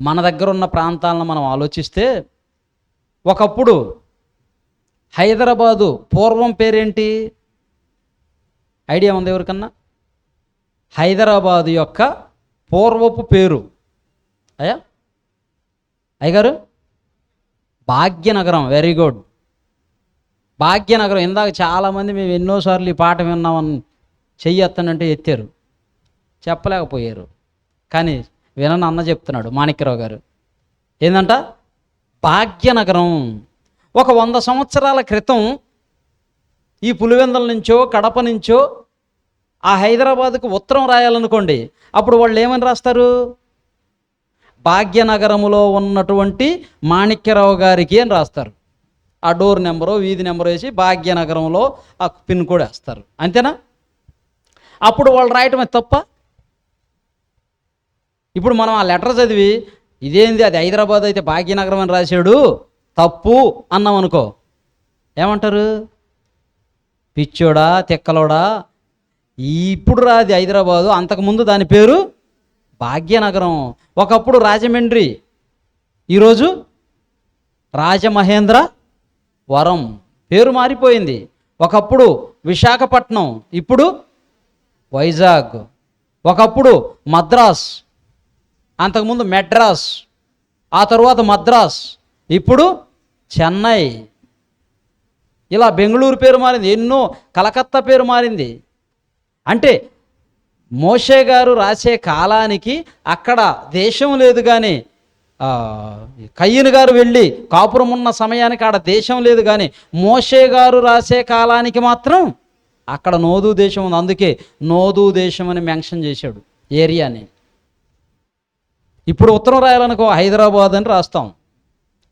మన దగ్గర ఉన్న ప్రాంతాలను మనం ఆలోచిస్తే, ఒకప్పుడు హైదరాబాదు పూర్వం పేరేంటి? ఐడియా ఉంది ఎవరికన్నా? హైదరాబాదు యొక్క పూర్వపు పేరు అయ్యగారు భాగ్యనగరం. Very good, Bhagyanagaram. ఇందాక చాలామంది మేము ఎన్నోసార్లు ఈ పాట విన్నామని చెయ్యొత్తానంటే ఎత్తారు, చెప్పలేకపోయారు. కానీ వినని అన్న చెప్తున్నాడు, మాణిక్యరావు గారు. ఏందంట? భాగ్యనగరం. ఒక 100 సంవత్సరాల క్రితం ఈ పులివెందుల నుంచో కడప నుంచో ఆ హైదరాబాద్కు ఉత్తరం రాయాలనుకోండి, అప్పుడు వాళ్ళు ఏమని రాస్తారు? భాగ్యనగరములో ఉన్నటువంటి మాణిక్యరావు గారికి అని రాస్తారు. ఆ డోర్ నెంబరు వీధి నెంబరు వేసి భాగ్యనగరంలో ఆ పిన్ కోడ్ వేస్తారు. అంతేనా? అప్పుడు వాళ్ళు రాయటమే తప్ప. ఇప్పుడు మనం ఆ లెటర్ చదివి ఇదేంది, అది హైదరాబాద్ అయితే భాగ్యనగరం అని రాశాడు, తప్పు అన్నాం అనుకో, ఏమంటారు? పిచ్చోడా తిక్కలోడా, ఇప్పుడు రాది హైదరాబాదు, అంతకుముందు దాని పేరు భాగ్యనగరం. ఒకప్పుడు రాజమండ్రి, ఈరోజు రాజమహేంద్ర వరం, పేరు మారిపోయింది. ఒకప్పుడు విశాఖపట్నం, ఇప్పుడు వైజాగ్. ఒకప్పుడు మద్రాస్, అంతకుముందు మెడ్రాస్, ఆ తరువాత మద్రాస్, ఇప్పుడు చెన్నై. ఇలా బెంగళూరు పేరు మారింది, ఎన్నో, కలకత్తా పేరు మారింది. అంటే మోషే గారు రాసే కాలానికి అక్కడ దేశం లేదు, కానీ కయ్యను గారు వెళ్ళి కాపురం ఉన్న సమయానికి ఆడ దేశం లేదు, కానీ మోషే గారు రాసే కాలానికి మాత్రం అక్కడ నోదు దేశం ఉంది. అందుకే నోదు దేశం అని మెన్షన్ చేశాడు ఏరియాని. ఇప్పుడు ఉత్తరం రాయాలనుకో హైదరాబాద్ అని రాస్తాం.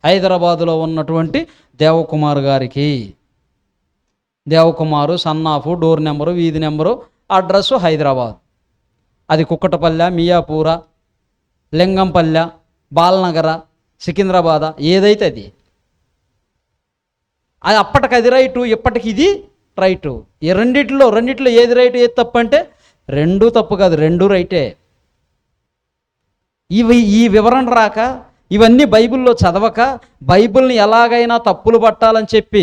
హైదరాబాదులో ఉన్నటువంటి దేవకుమార్ గారికి, దేవకుమారు సన్నాఫు, డోర్ నెంబరు, వీధి నెంబరు, అడ్రస్సు హైదరాబాద్. అది కుక్కటపల్లె, మియాపూర, లింగంపల్లె, బాలనగర, సికింద్రాబాద, ఏదైతే అది అప్పటికి అది రైటు, ఇప్పటికి ఇది రైటు. ఈ రెండిట్లో ఏది రైటు ఏది తప్పు అంటే రెండూ తప్పు కాదు, రెండూ రైటే. ఈ వివరణ రాక, ఇవన్నీ బైబిల్లో చదవక, బైబిల్ని ఎలాగైనా తప్పులు పట్టాలని చెప్పి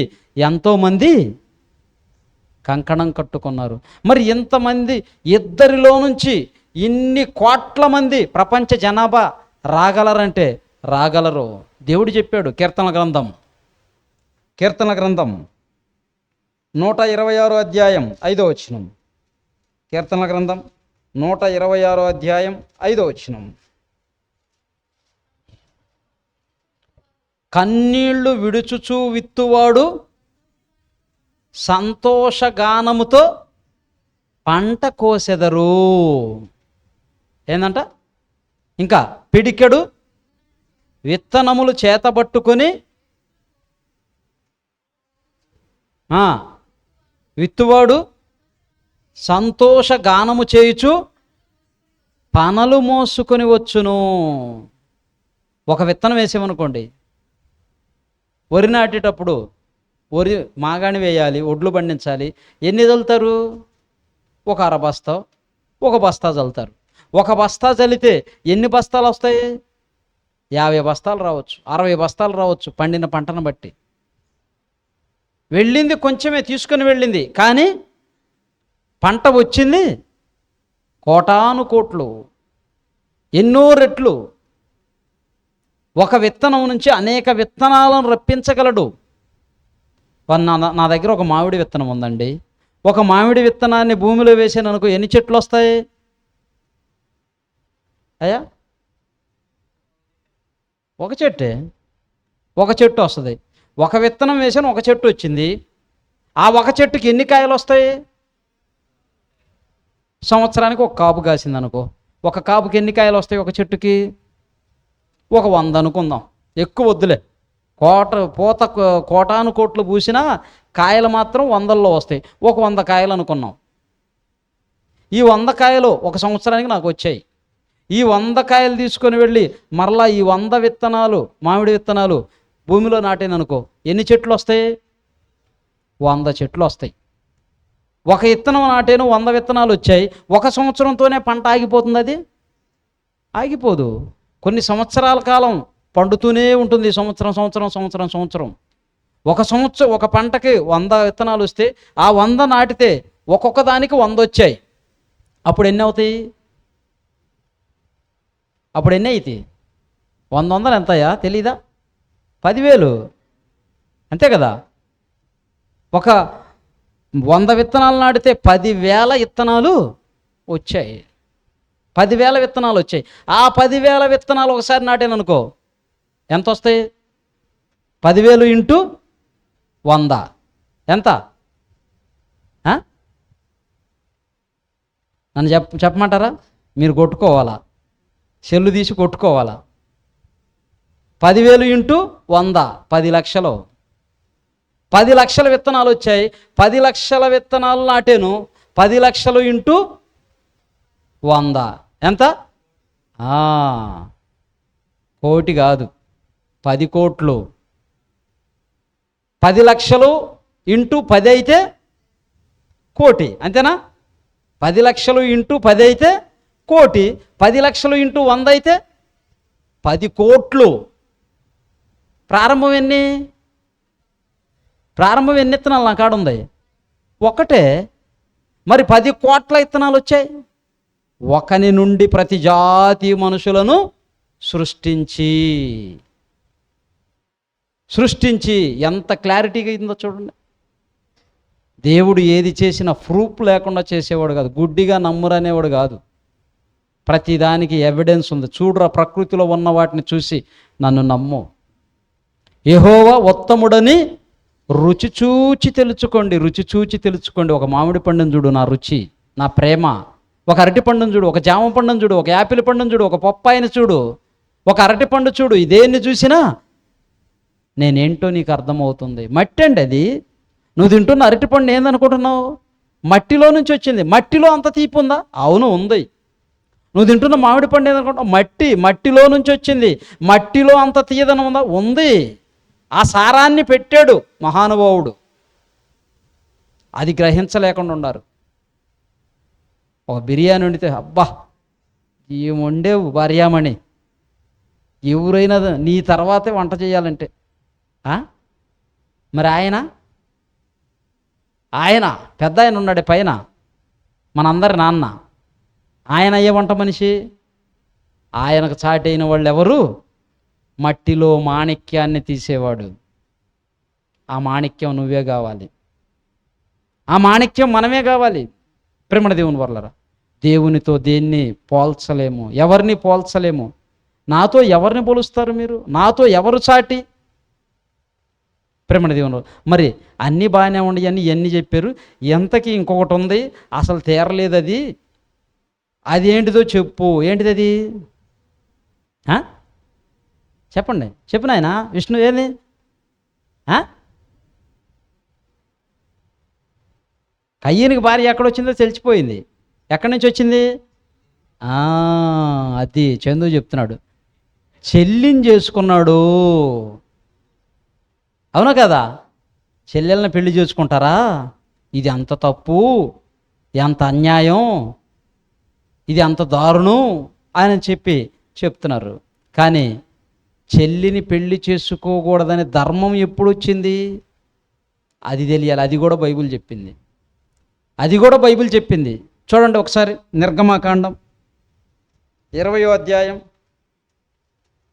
ఎంతోమంది కంకణం కట్టుకున్నారు. మరి ఇంతమంది, ఇద్దరిలో నుంచి ఇన్ని కోట్ల మంది ప్రపంచ జనాభా రాగలరంటే రాగలరు. దేవుడు చెప్పాడు కీర్తన గ్రంథం 126 అధ్యాయం 5వ వచనం. కీర్తన గ్రంథం 126 అధ్యాయం 5వ వచనం. కన్నీళ్లు విడుచుచూ విత్తువాడు సంతోషగానముతో పంట కోసెదరు. ఏందంట? ఇంకా పిడికెడు విత్తనములు చేతబట్టుకొని విత్తువాడు సంతోషగానము చేయుచు పనలు మోసుకొని వచ్చును. ఒక విత్తనం వేసామనుకోండి, వరి నాటేటప్పుడు వరి మాగాణి వేయాలి, ఒడ్లు పండించాలి. ఎన్ని చల్లుతారు? ఒక అర బస్తా, ఒక బస్తా చల్లుతారు. ఒక బస్తా చల్లితే ఎన్ని బస్తాలు వస్తాయి? 50 బస్తాలు రావచ్చు, 60 బస్తాలు రావచ్చు, పండిన పంటను బట్టి. వెళ్ళింది కొంచెమే, తీసుకొని వెళ్ళింది, కానీ పంట వచ్చింది కోటాను కోట్లు, ఎన్నో రెట్లు. ఒక విత్తనం నుంచి అనేక విత్తనాలను రప్పించగలడు. నా దగ్గర ఒక మామిడి విత్తనం ఉందండి. ఒక మామిడి విత్తనాన్ని భూమిలో వేసాను అనుకో, ఎన్ని చెట్లు వస్తాయి అయ్యా? ఒక చెట్టు వస్తుంది. ఒక విత్తనం వేసాను, ఒక చెట్టు వచ్చింది. ఆ ఒక చెట్టుకి ఎన్ని కాయలు వస్తాయి? సంవత్సరానికి ఒక కాపు కాసింది అనుకో, ఒక కాపుకి ఎన్ని కాయలు వస్తాయి? ఒక చెట్టుకి ఒక 100 అనుకుందాం, ఎక్కువ వద్దులే. కోటాను కోట్లు పూసినా కాయలు మాత్రం 100ల్లో వస్తాయి. ఒక 100 కాయలు అనుకున్నాం. ఈ 100 కాయలు ఒక సంవత్సరానికి నాకు వచ్చాయి. ఈ 100 కాయలు తీసుకొని వెళ్ళి మరలా ఈ 100 విత్తనాలు, మామిడి విత్తనాలు భూమిలో నాటేననుకో, ఎన్ని చెట్లు వస్తాయి? 100 చెట్లు వస్తాయి. ఒక విత్తనం నాటేను, 100 విత్తనాలు వచ్చాయి. ఒక సంవత్సరంతోనే పంట ఆగిపోతుంది? అది ఆగిపోదు. కొన్ని సంవత్సరాల కాలం పండుతూనే ఉంటుంది. సంవత్సరం. ఒక పంటకి 100 విత్తనాలు వస్తే ఆ 100 నాటితే ఒక్కొక్క దానికి 100 వచ్చాయి. అప్పుడు ఎన్ని అవుతాయి? అప్పుడు ఎన్ని అవుతాయి? 100 ఎంతయా తెలీదా? 10,000 అంతే కదా. ఒక 100 విత్తనాలు నాటితే 10,000 విత్తనాలు వచ్చాయి. 10,000 విత్తనాలు వచ్చాయి. ఆ 10,000 విత్తనాలు ఒకసారి నాటాననుకో, ఎంత వస్తాయి? 10,000 ఇంటూ 100 ఎంత? నన్ను చెప్పమంటారా? మీరు కొట్టుకోవాలా, సెల్లు తీసి కొట్టుకోవాలా. 10,000 ఇంటూ 100 10 లక్షలు. 10 లక్షల విత్తనాలు వచ్చాయి. 10 లక్షల విత్తనాలు నాటాను. 10 లక్షలు ఇంటూ 100 ఎంత? కోటి కాదు, 10 కోట్లు. 10 లక్షలు ఇంటూ 10 అయితే కోటి, అంతేనా? 10 లక్షలు ఇంటూ 10 అయితే కోటి, 10 లక్షలు ఇంటూ 100 అయితే 10 కోట్లు. ప్రారంభం ఎన్ని విత్తనాలు నా కాడ ఉంది? ఒకటే. మరి 10 కోట్ల విత్తనాలు వచ్చాయి. ఒకని నుండి ప్రతి జాతి మనుషులను సృష్టించి ఎంత క్లారిటీగా అయిందో చూడండి. దేవుడు ఏది చేసినా ప్రూఫ్ లేకుండా చేసేవాడు కాదు, గుడ్డిగా నమ్మురనేవాడు కాదు. ప్రతిదానికి ఎవిడెన్స్ ఉంది. చూడురా, ప్రకృతిలో ఉన్న వాటిని చూసి నన్ను నమ్ము. యెహోవా ఉత్తముడని రుచి చూచి తెలుసుకోండి. ఒక మామిడి పండును చూడు, నా రుచి, నా ప్రేమ. ఒక అరటి పండును చూడు, ఒక జామ పండును చూడు, ఒక యాపిల్ పండును చూడు, ఒక పప్పాయిని చూడు, ఒక అరటి పండు చూడు. ఇదేన్ని చూసినా నేనేంటో నీకు అర్థమవుతుంది. మట్టి అండి అది. నువ్వు తింటున్న అరటి పండు ఏందనుకుంటున్నావు? మట్టిలో నుంచి వచ్చింది. మట్టిలో అంత తీపి ఉందా? అవును, ఉంది. నువ్వు తింటున్న మామిడి పండు ఏందనుకుంటున్నావు? మట్టిలో నుంచి వచ్చింది. మట్టిలో అంత తీయదనం ఉందా? ఉంది. ఆ సారాన్ని పెట్టాడు మహానుభావుడు. అది గ్రహించలేకుండా ఉన్నారు. ఒక బిర్యానీ వండితే, అబ్బా ఏం వండేవు భార్యామణి, ఎవరైనా నీ తర్వాతే వంట చేయాలంటే. మరి ఆయన పెద్ద ఆయన ఉన్నాడే పైన, మనందరి నాన్న, ఆయన అయ్యే వంట మనిషి. ఆయనకు చాటైన వాళ్ళు ఎవరు? మట్టిలో మాణిక్యాన్ని తీసేవాడు. ఆ మాణిక్యం నువ్వే కావాలి, ఆ మాణిక్యం మనమే కావాలి. ప్రేమణ దేవుని వర్లరా, దేవునితో దేన్ని పోల్చలేము, ఎవరిని పోల్చలేము. నాతో ఎవరిని పోలుస్తారు మీరు? నాతో ఎవరు సాటి? ప్రేమణ దేవుని. మరి అన్నీ బాగానే ఉండి ఎన్ని చెప్పారు, ఎంతకి ఇంకొకటి ఉంది అసలు తీరలేదు. అది ఏంటిదో చెప్పు. ఏంటిది అది? చెప్పండి, చెప్పు నాయనా. విష్ణు ఏది? కయ్యనికి భార్య ఎక్కడొచ్చిందో తెలిసిపోయింది. ఎక్కడి నుంచి వచ్చింది? అది చందు చెప్తున్నాడు, చెల్లిని చేసుకున్నాడు. అవునా కదా? చెల్లెల్ని పెళ్లి చేసుకుంటారా? ఇది అంత తప్పు, ఎంత అన్యాయం, ఇది అంత దారుణం అని చెప్తున్నారు. కానీ చెల్లిని పెళ్లి చేసుకోకూడదనే ధర్మం ఎప్పుడు వచ్చింది? అది తెలియాలి. అది కూడా బైబిల్ చెప్పింది. చూడండి ఒకసారి, నిర్గమాకాండం 20వ అధ్యాయం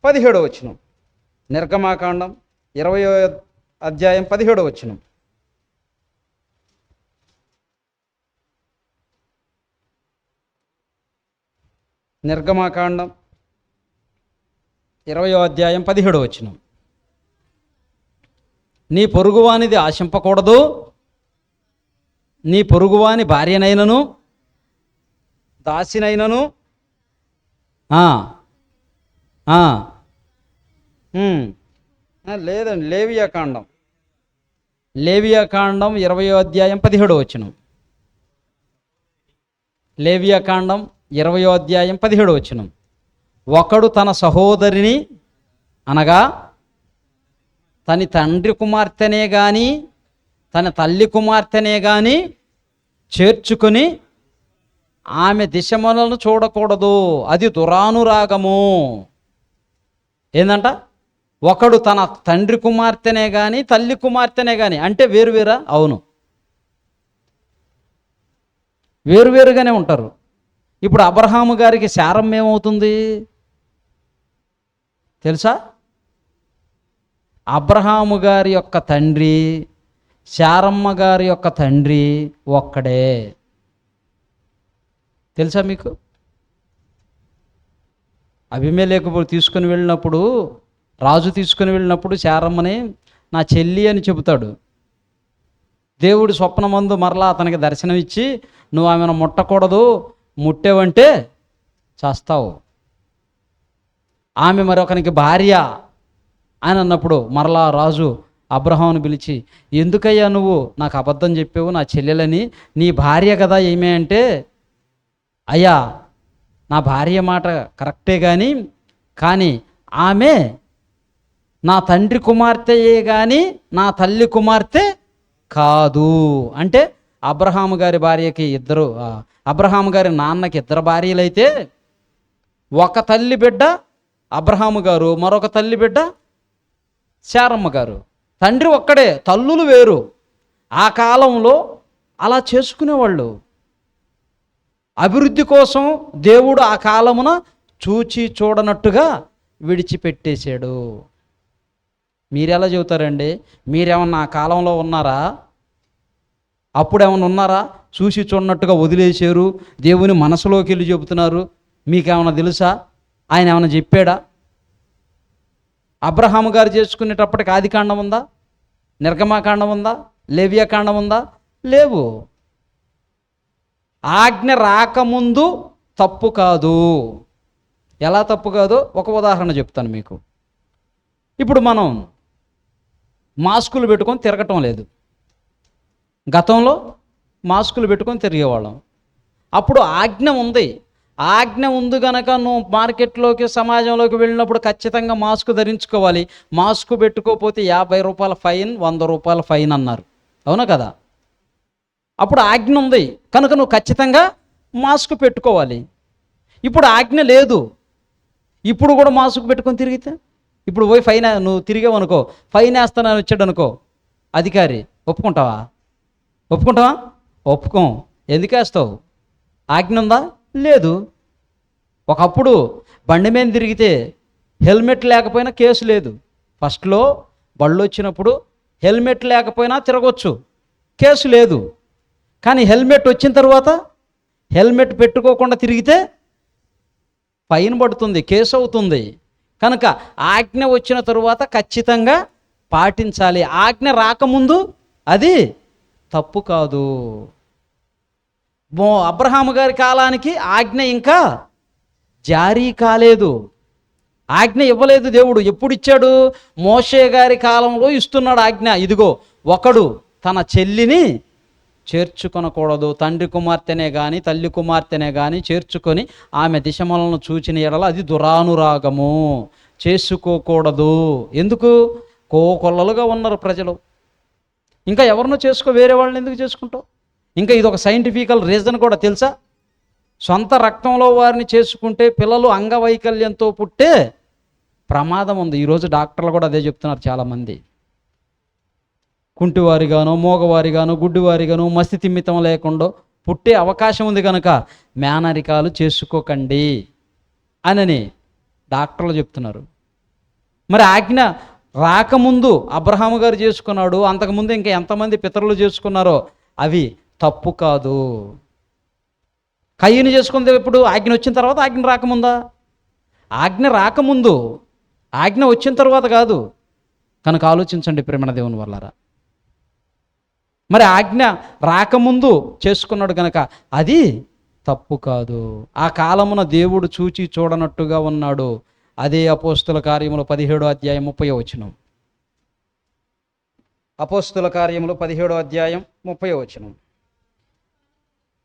17వ వచనం. నిర్గమాకాండం 20వ అధ్యాయం 17వ వచనం. నిర్గమాకాండం 20వ అధ్యాయం 17వ వచనం. నీ పొరుగువానిది ఆశింపకూడదు, నీ పొరుగువాని భార్యనైనను దాసినైనను లేదండి, లేవియాకాండం 20వ అధ్యాయం 17వ వచనం. లేవియాకాండం 20వ అధ్యాయం 17వ వచనం. ఒకడు తన సహోదరిని అనగా తన తండ్రి కుమార్తెనే కానీ తన తల్లి కుమార్తెనే కానీ చేర్చుకొని ఆమె దిశమలను చూడకూడదు, అది దురానురాగము. ఏందంట? ఒకడు తన తండ్రి కుమార్తెనే కానీ తల్లి కుమార్తెనే కానీ, అంటే వేరువేరా? అవును, వేరువేరుగానే ఉంటారు. ఇప్పుడు అబ్రహాము గారికి శారమ్మ ఏమవుతుంది తెలుసా? అబ్రహాము గారి యొక్క తండ్రి శారమ్మ గారి యొక్క తండ్రి ఒక్కడే. తెలుసా మీకు? అభిమేలెకు రాజు తీసుకుని వెళ్ళినప్పుడు శారమ్మని నా చెల్లి అని చెబుతాడు. దేవుడు స్వప్నమందు మరలా అతనికి దర్శనం ఇచ్చి, నువ్వు ఆమెను ముట్టకూడదు, ముట్టేవంటే చేస్తావు, ఆమె మరొకనికి భార్య అని అన్నప్పుడు మరలా రాజు అబ్రహామును పిలిచి, ఎందుకయ్యా నువ్వు నాకు అబద్ధం చెప్పావు, నా చెల్లెలని, నీ భార్య కదా ఏమే అంటే, అయ్యా నా భార్య మాట కరెక్టే కానీ ఆమె నా తండ్రి కుమార్తెయే కానీ నా తల్లి కుమార్తె కాదు. అంటే అబ్రహాము గారి భార్యకి అబ్రహాము గారి నాన్నకి 2 భార్యలైతే ఒక తల్లి బిడ్డ అబ్రహాము గారు, మరొక తల్లి బిడ్డ శారమ్మ గారు. తండ్రి ఒక్కడే, తల్లులు వేరు. ఆ కాలంలో అలా చేసుకునేవాళ్ళు. అభివృద్ధి కోసం దేవుడు ఆ కాలమున చూచి చూడనట్టుగా విడిచిపెట్టేశాడు. మీరెలా చెబుతారండి? మీరేమన్నా ఆ కాలంలో ఉన్నారా? అప్పుడేమన్నా ఉన్నారా? చూసి చూడనట్టుగా వదిలేశారు, దేవుని మనసులోకి వెళ్ళి చెబుతున్నారు. మీకేమన్నా తెలుసా? ఆయన ఏమన్నా చెప్పాడా? అబ్రహాము గారు చేసుకునేటప్పటికి ఆదికాండం ఉందా? నిర్గమాకాండం ఉందా? లేవియాకాండం ఉందా? లేవు. ఆజ్ఞ రాకముందు తప్పు కాదు. ఎలా తప్పు కాదో ఒక ఉదాహరణ చెప్తాను మీకు. ఇప్పుడు మనం మాస్కులు పెట్టుకొని తిరగటం లేదు. గతంలో మాస్కులు పెట్టుకొని తిరిగేవాళ్ళం. అప్పుడు ఆజ్ఞ ఉంది. ఆజ్ఞ ఉంది కనుక నువ్వు మార్కెట్లోకి, సమాజంలోకి వెళ్ళినప్పుడు ఖచ్చితంగా మాస్క్ ధరించుకోవాలి. మాస్క్ పెట్టుకోకపోతే 50 రూపాయల ఫైన్, 100 రూపాయల ఫైన్ అన్నారు. అవునా కదా? అప్పుడు ఆజ్ఞ ఉంది కనుక నువ్వు ఖచ్చితంగా మాస్క్ పెట్టుకోవాలి. ఇప్పుడు ఆజ్ఞ లేదు. ఇప్పుడు కూడా మాస్క్ పెట్టుకొని తిరిగితే, ఇప్పుడు పోయి ఫైన్ నువ్వు తిరిగావనుకో, ఫైన్ వేస్తానని వచ్చాడు అనుకో అధికారి, ఒప్పుకుంటావా? ఒప్పుకోం. ఎందుకు వేస్తావు? ఆజ్ఞ ఉందా? లేదు. ఒకప్పుడు బండి మీద తిరిగితే హెల్మెట్ లేకపోయినా కేసు లేదు. ఫస్ట్లో బళ్ళు వచ్చినప్పుడు హెల్మెట్ లేకపోయినా తిరగొచ్చు, కేసు లేదు. కానీ హెల్మెట్ వచ్చిన తర్వాత హెల్మెట్ పెట్టుకోకుండా తిరిగితే ఫైన్ పడుతుంది, కేసు అవుతుంది. కనుక ఆజ్ఞ వచ్చిన తరువాత ఖచ్చితంగా పాటించాలి. ఆజ్ఞ రాకముందు అది తప్పు కాదు. అబ్రహాము గారి కాలానికి ఆజ్ఞ ఇంకా జారీ కాలేదు. ఆజ్ఞ ఇవ్వలేదు దేవుడు. ఎప్పుడు ఇచ్చాడు? మోషే గారి కాలంలో ఇస్తున్నాడు ఆజ్ఞ. ఇదిగో, ఒకడు తన చెల్లిని చేర్చుకొనకూడదు. తండ్రి కుమార్తెనే కానీ తల్లి కుమార్తెనే కానీ చేర్చుకొని ఆమె దిశమలను చూచిన ఎడల అది దురానురాగము, చేసుకోకూడదు. ఎందుకు? కోకొల్లలుగా ఉన్నారు ప్రజలు. ఇంకా ఎవరినో చేసుకో, వేరే వాళ్ళని ఎందుకు చేసుకుంటావు? ఇంకా ఇది ఒక సైంటిఫికల్ రీజన్ కూడా తెలుసా? సొంత రక్తంలో వారిని చేసుకుంటే పిల్లలు అంగవైకల్యంతో పుట్టే ప్రమాదం ఉంది. ఈరోజు డాక్టర్లు కూడా అదే చెప్తున్నారు చాలామంది. కుంటివారిగానో, మోగవారిగానో, గుడ్డివారిగానో, మస్తి తిమ్మితం లేకుండా పుట్టే అవకాశం ఉంది కనుక మేనరికాలు చేసుకోకండి అని డాక్టర్లు చెప్తున్నారు. మరి ఆజ్ఞ రాకముందు అబ్రహాము గారు చేసుకున్నాడు, అంతకుముందు ఇంకా ఎంతమంది పితరులు చేసుకున్నారో అవి తప్పు కాదు. కయ్యను చేసుకుంది ఎప్పుడు? ఆజ్ఞ వచ్చిన తర్వాత, ఆజ్ఞ రాకముందా? ఆజ్ఞ రాకముందు, ఆజ్ఞ వచ్చిన తర్వాత కాదు. కనుక ఆలోచించండి ప్రేమణ దేవుని వల్లరా. మరి ఆజ్ఞ రాకముందు చేసుకున్నాడు కనుక అది తప్పు కాదు. ఆ కాలమున దేవుడు చూచి చూడనట్టుగా ఉన్నాడు. అదే అపోస్తుల కార్యములు 17వ అధ్యాయం 30వ వచనం. అపోస్తుల కార్యములు 17వ అధ్యాయం 30వ వచనం.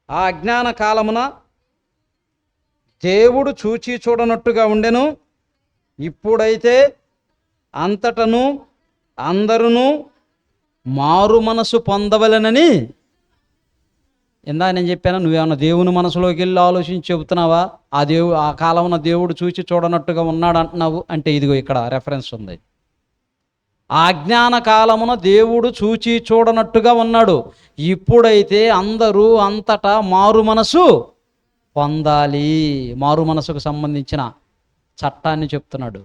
ఆ అజ్ఞాన కాలమున దేవుడు చూచి చూడనట్టుగా ఉండెను. ఇప్పుడైతే అంతటను అందరూ మారు మనసు పొందవలెనని. నేను చెప్పాను, నువ్వేమన్నా దేవుని మనసులోకి వెళ్ళి ఆలోచించి చెబుతున్నావా? ఆ కాలమున దేవుడు చూచి చూడనట్టుగా ఉన్నాడు అంటున్నావు అంటే ఇదిగో ఇక్కడ రెఫరెన్స్ ఉంది. ఆ అజ్ఞాన కాలమున దేవుడు చూచి చూడనట్టుగా ఉన్నాడు. ఇప్పుడైతే అందరూ అంతటా మారు మనసు పొందాలి. మారు మనసుకు సంబంధించిన చట్టాన్ని చెప్తున్నాడు.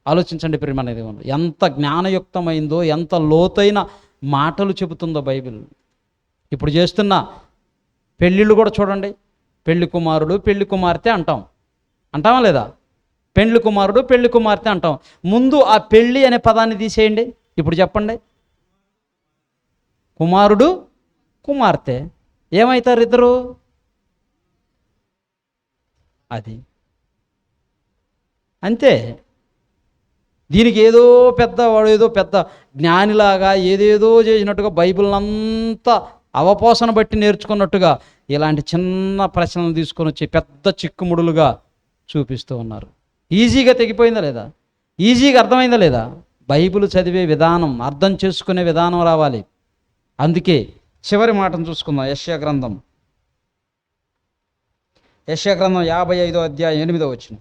ఆలోచించండి ప్రియమైన దేవుడు, ఎంత జ్ఞానయుక్తమైందో, ఎంత లోతైన మాటలు చెబుతుందో బైబిల్. ఇప్పుడు చేస్తున్న పెళ్ళిళ్ళు కూడా చూడండి. పెళ్లి కుమారుడు, పెళ్లి కుమార్తె అంటామా లేదా? పెళ్లి కుమారుడు, పెళ్లి కుమార్తె అంటాం. ముందు ఆ పెళ్ళి అనే పదాన్ని తీసేయండి. ఇప్పుడు చెప్పండి, కుమారుడు కుమార్తె ఏమవుతారు ఇద్దరు? అది అంతే. దీనికి వాడు ఏదో పెద్ద జ్ఞానిలాగా ఏదేదో చేసినట్టుగా బైబిల్ అంతా అవపోసన బట్టి నేర్చుకున్నట్టుగా ఇలాంటి చిన్న ప్రశ్నలు తీసుకొని వచ్చి పెద్ద చిక్కుముడులుగా చూపిస్తూ ఉన్నారు. ఈజీగా తెగిపోయిందా లేదా? ఈజీగా అర్థమైందా లేదా? బైబిల్ చదివే విధానం, అర్థం చేసుకునే విధానం రావాలి. అందుకే చివరి మాటను చూసుకుందాం. యెషయా గ్రంథం 55వ అధ్యాయం 8వ వచనం.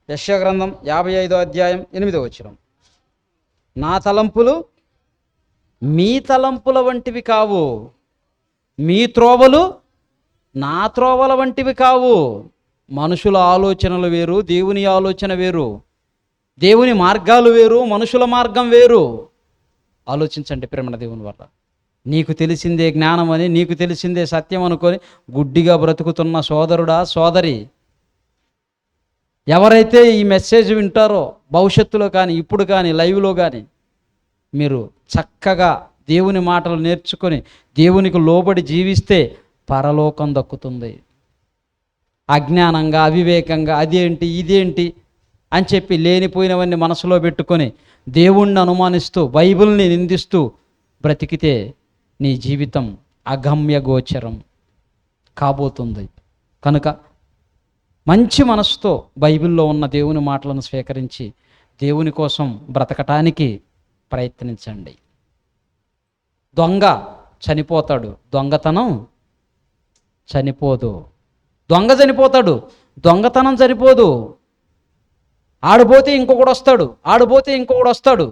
యెషయా గ్రంథం 55వ అధ్యాయం 8వ వచనం. నా తలంపులు మీ తలంపుల వంటివి కావు, మీ త్రోవలు నా త్రోవల వంటివి కావు. మనుషుల ఆలోచనలు వేరు, దేవుని ఆలోచన వేరు. దేవుని మార్గాలు వేరు, మనుషుల మార్గం వేరు. ఆలోచించండి ప్రేమణ దేవుని వల్ల. నీకు తెలిసిందే జ్ఞానం అని, నీకు తెలిసిందే సత్యం అనుకొని గుడ్డిగా బ్రతుకుతున్న సోదరుడా, సోదరి, ఎవరైతే ఈ మెసేజ్ వింటారో భవిష్యత్తులో కానీ ఇప్పుడు కానీ లైవ్లో కానీ మీరు చక్కగా దేవుని మాటలు నేర్చుకొని దేవునికి లోబడి జీవిస్తే పరలోకం దక్కుతుంది. అజ్ఞానంగా, అవివేకంగా అదేంటి ఇదేంటి అని చెప్పి లేనిపోయినవన్నీ మనసులో పెట్టుకొని దేవుణ్ణి అనుమానిస్తూ బైబిల్ని నిందిస్తూ బ్రతికితే నీ జీవితం అగమ్య గోచరం కాబోతుంది. కనుక మంచి మనసుతో బైబిల్లో ఉన్న దేవుని మాటలను స్వీకరించి దేవుని కోసం బ్రతకటానికి ప్రయత్నించండి. దొంగ చనిపోతాడు, దొంగతనం చనిపోదు. దొంగ చనిపోతాడు, దొంగతనం చనిపోదు. ఆడిపోతే ఇంకొకడు వస్తాడు, ఆడిపోతే ఇంకొకడు వస్తాడు.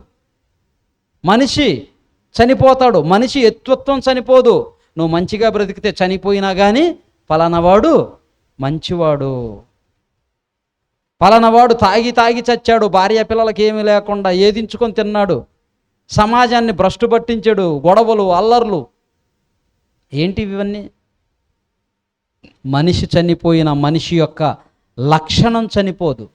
మనిషి చనిపోతాడు, మనిషి ఎత్వత్వం చనిపోదు. నువ్వు మంచిగా బ్రతికితే చనిపోయినా కానీ పలానవాడు మంచివాడు, పలానవాడు తాగి తాగి చచ్చాడు, భార్య పిల్లలకి ఏమీ లేకుండా ఏదించుకొని తిన్నాడు, సమాజాన్ని భ్రష్టు పట్టించాడు, గొడవలు అల్లర్లు. ఏంటి ఇవన్నీ? మనిషి చనిపోయిన మనిషి యొక్క లక్షణం చనిపోదు.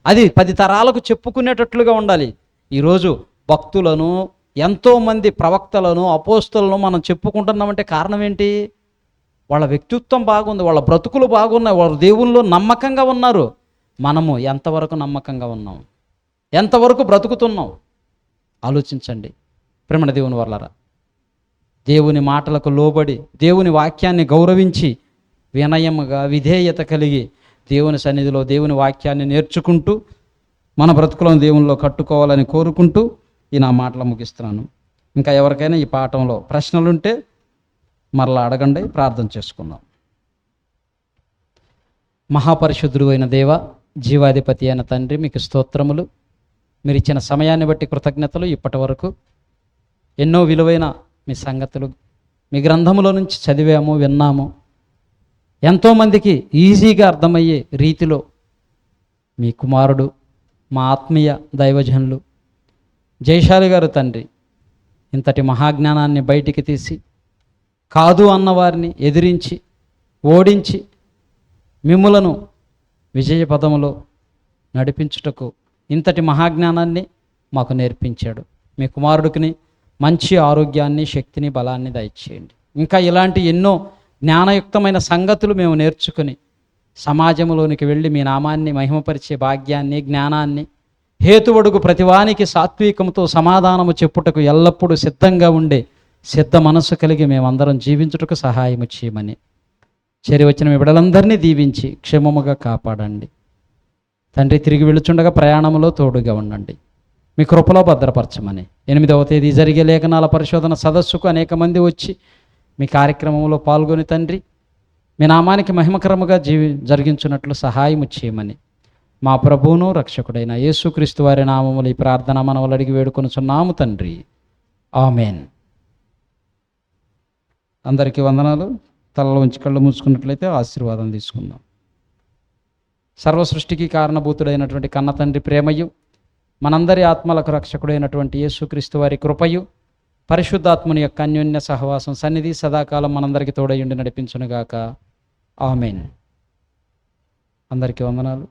అది 10 తరాలకు చెప్పుకునేటట్లుగా ఉండాలి. ఈరోజు భక్తులను, ఎంతోమంది ప్రవక్తలను, అపోస్తలను మనం చెప్పుకుంటున్నామంటే కారణం ఏంటి? వాళ్ళ వ్యక్తిత్వం బాగుంది, వాళ్ళ బ్రతుకులు బాగున్నాయి, వాళ్ళ దేవుల్లో నమ్మకంగా ఉన్నారు. మనము ఎంతవరకు నమ్మకంగా ఉన్నాం, ఎంతవరకు బ్రతుకుతున్నాం ఆలోచించండి ప్రేమణ దేవుని వర్లారా. దేవుని మాటలకు లోబడి దేవుని వాక్యాన్ని గౌరవించి వినయముగా విధేయత కలిగి దేవుని సన్నిధిలో దేవుని వాక్యాన్ని నేర్చుకుంటూ మన బ్రతుకులను దేవునిలో కట్టుకోవాలని కోరుకుంటూ ఈ నా మాటలు ముగిస్తున్నాను. ఇంకా ఎవరికైనా ఈ పాఠంలో ప్రశ్నలుంటే మరలా అడగండి, ప్రార్థన చేసుకుందాం. మహాపరిశుద్ధుడు అయిన దేవ, జీవాధిపతి అయిన తండ్రి, మీకు స్తోత్రములు. మీరు ఇచ్చిన సమయాన్ని బట్టి కృతజ్ఞతలు. ఇప్పటి వరకు ఎన్నో విలువైన మీ సంగతులు మీ గ్రంథములో నుంచి చదివాము, విన్నాము. ఎంతోమందికి ఈజీగా అర్థమయ్యే రీతిలో మీ కుమారుడు, మా ఆత్మీయ దైవజనులు జయశాలి గారు తండ్రి ఇంతటి మహాజ్ఞానాన్ని బయటికి తీసి కాదు అన్నవారిని ఎదిరించి ఓడించి మిమ్ములను విజయ పదములో నడిపించుటకు ఇంతటి మహాజ్ఞానాన్ని మాకు నేర్పించాడు. మీ కుమారుడికి మంచి ఆరోగ్యాన్ని, శక్తిని, బలాన్ని దయచేయండి. ఇంకా ఇలాంటి ఎన్నో జ్ఞానయుక్తమైన సంగతులు మేము నేర్చుకుని సమాజంలోనికి వెళ్ళి మీ నామాన్ని మహిమపరిచే భాగ్యాన్ని, జ్ఞానాన్ని, హేతువడుగు ప్రతివానికి సాత్వికముతో సమాధానము చెప్పుటకు ఎల్లప్పుడూ సిద్ధంగా ఉండే సిద్ధ మనస్సు కలిగి మేమందరం జీవించుటకు సహాయము చేయమని చేరి వచ్చిన మీ బిడ్డలందరినీ దీవించి క్షేమముగా కాపాడండి తండ్రి. తిరిగి వెళుచుండగా ప్రయాణములో తోడుగా ఉండండి, మీ కృపలో భద్రపరచమని. 8వ తేదీ జరిగే లేఖనాల పరిశోధన సదస్సుకు అనేక మంది వచ్చి మీ కార్యక్రమంలో పాల్గొని తండ్రి మీ నామానికి మహిమకరముగా జరిగించున్నట్లు సహాయము చేయమని మా ప్రభువును రక్షకుడైన యేసుక్రీస్తు వారి నామములు ఈ ప్రార్థన మనవులు అడిగి వేడుకొనుచున్నాము తండ్రి, ఆమెన్. అందరికీ వందనాలు. తలలో ఉంచి కళ్ళు మూసుకున్నట్లయితే ఆశీర్వాదం తీసుకుందాం. సర్వసృష్టికి కారణభూతుడైనటువంటి కన్న తండ్రి ప్రేమయు, మనందరి ఆత్మలకు రక్షకుడైనటువంటి యేసుక్రీస్తు వారి కృపయు, పరిశుద్ధాత్ముని యొక్క అన్యోన్య సహవాసం సన్నిధి సదాకాలం మనందరికీ తోడయుండి నడిపించునుగాక. ఆమెన్. అందరికీ వందనాలు.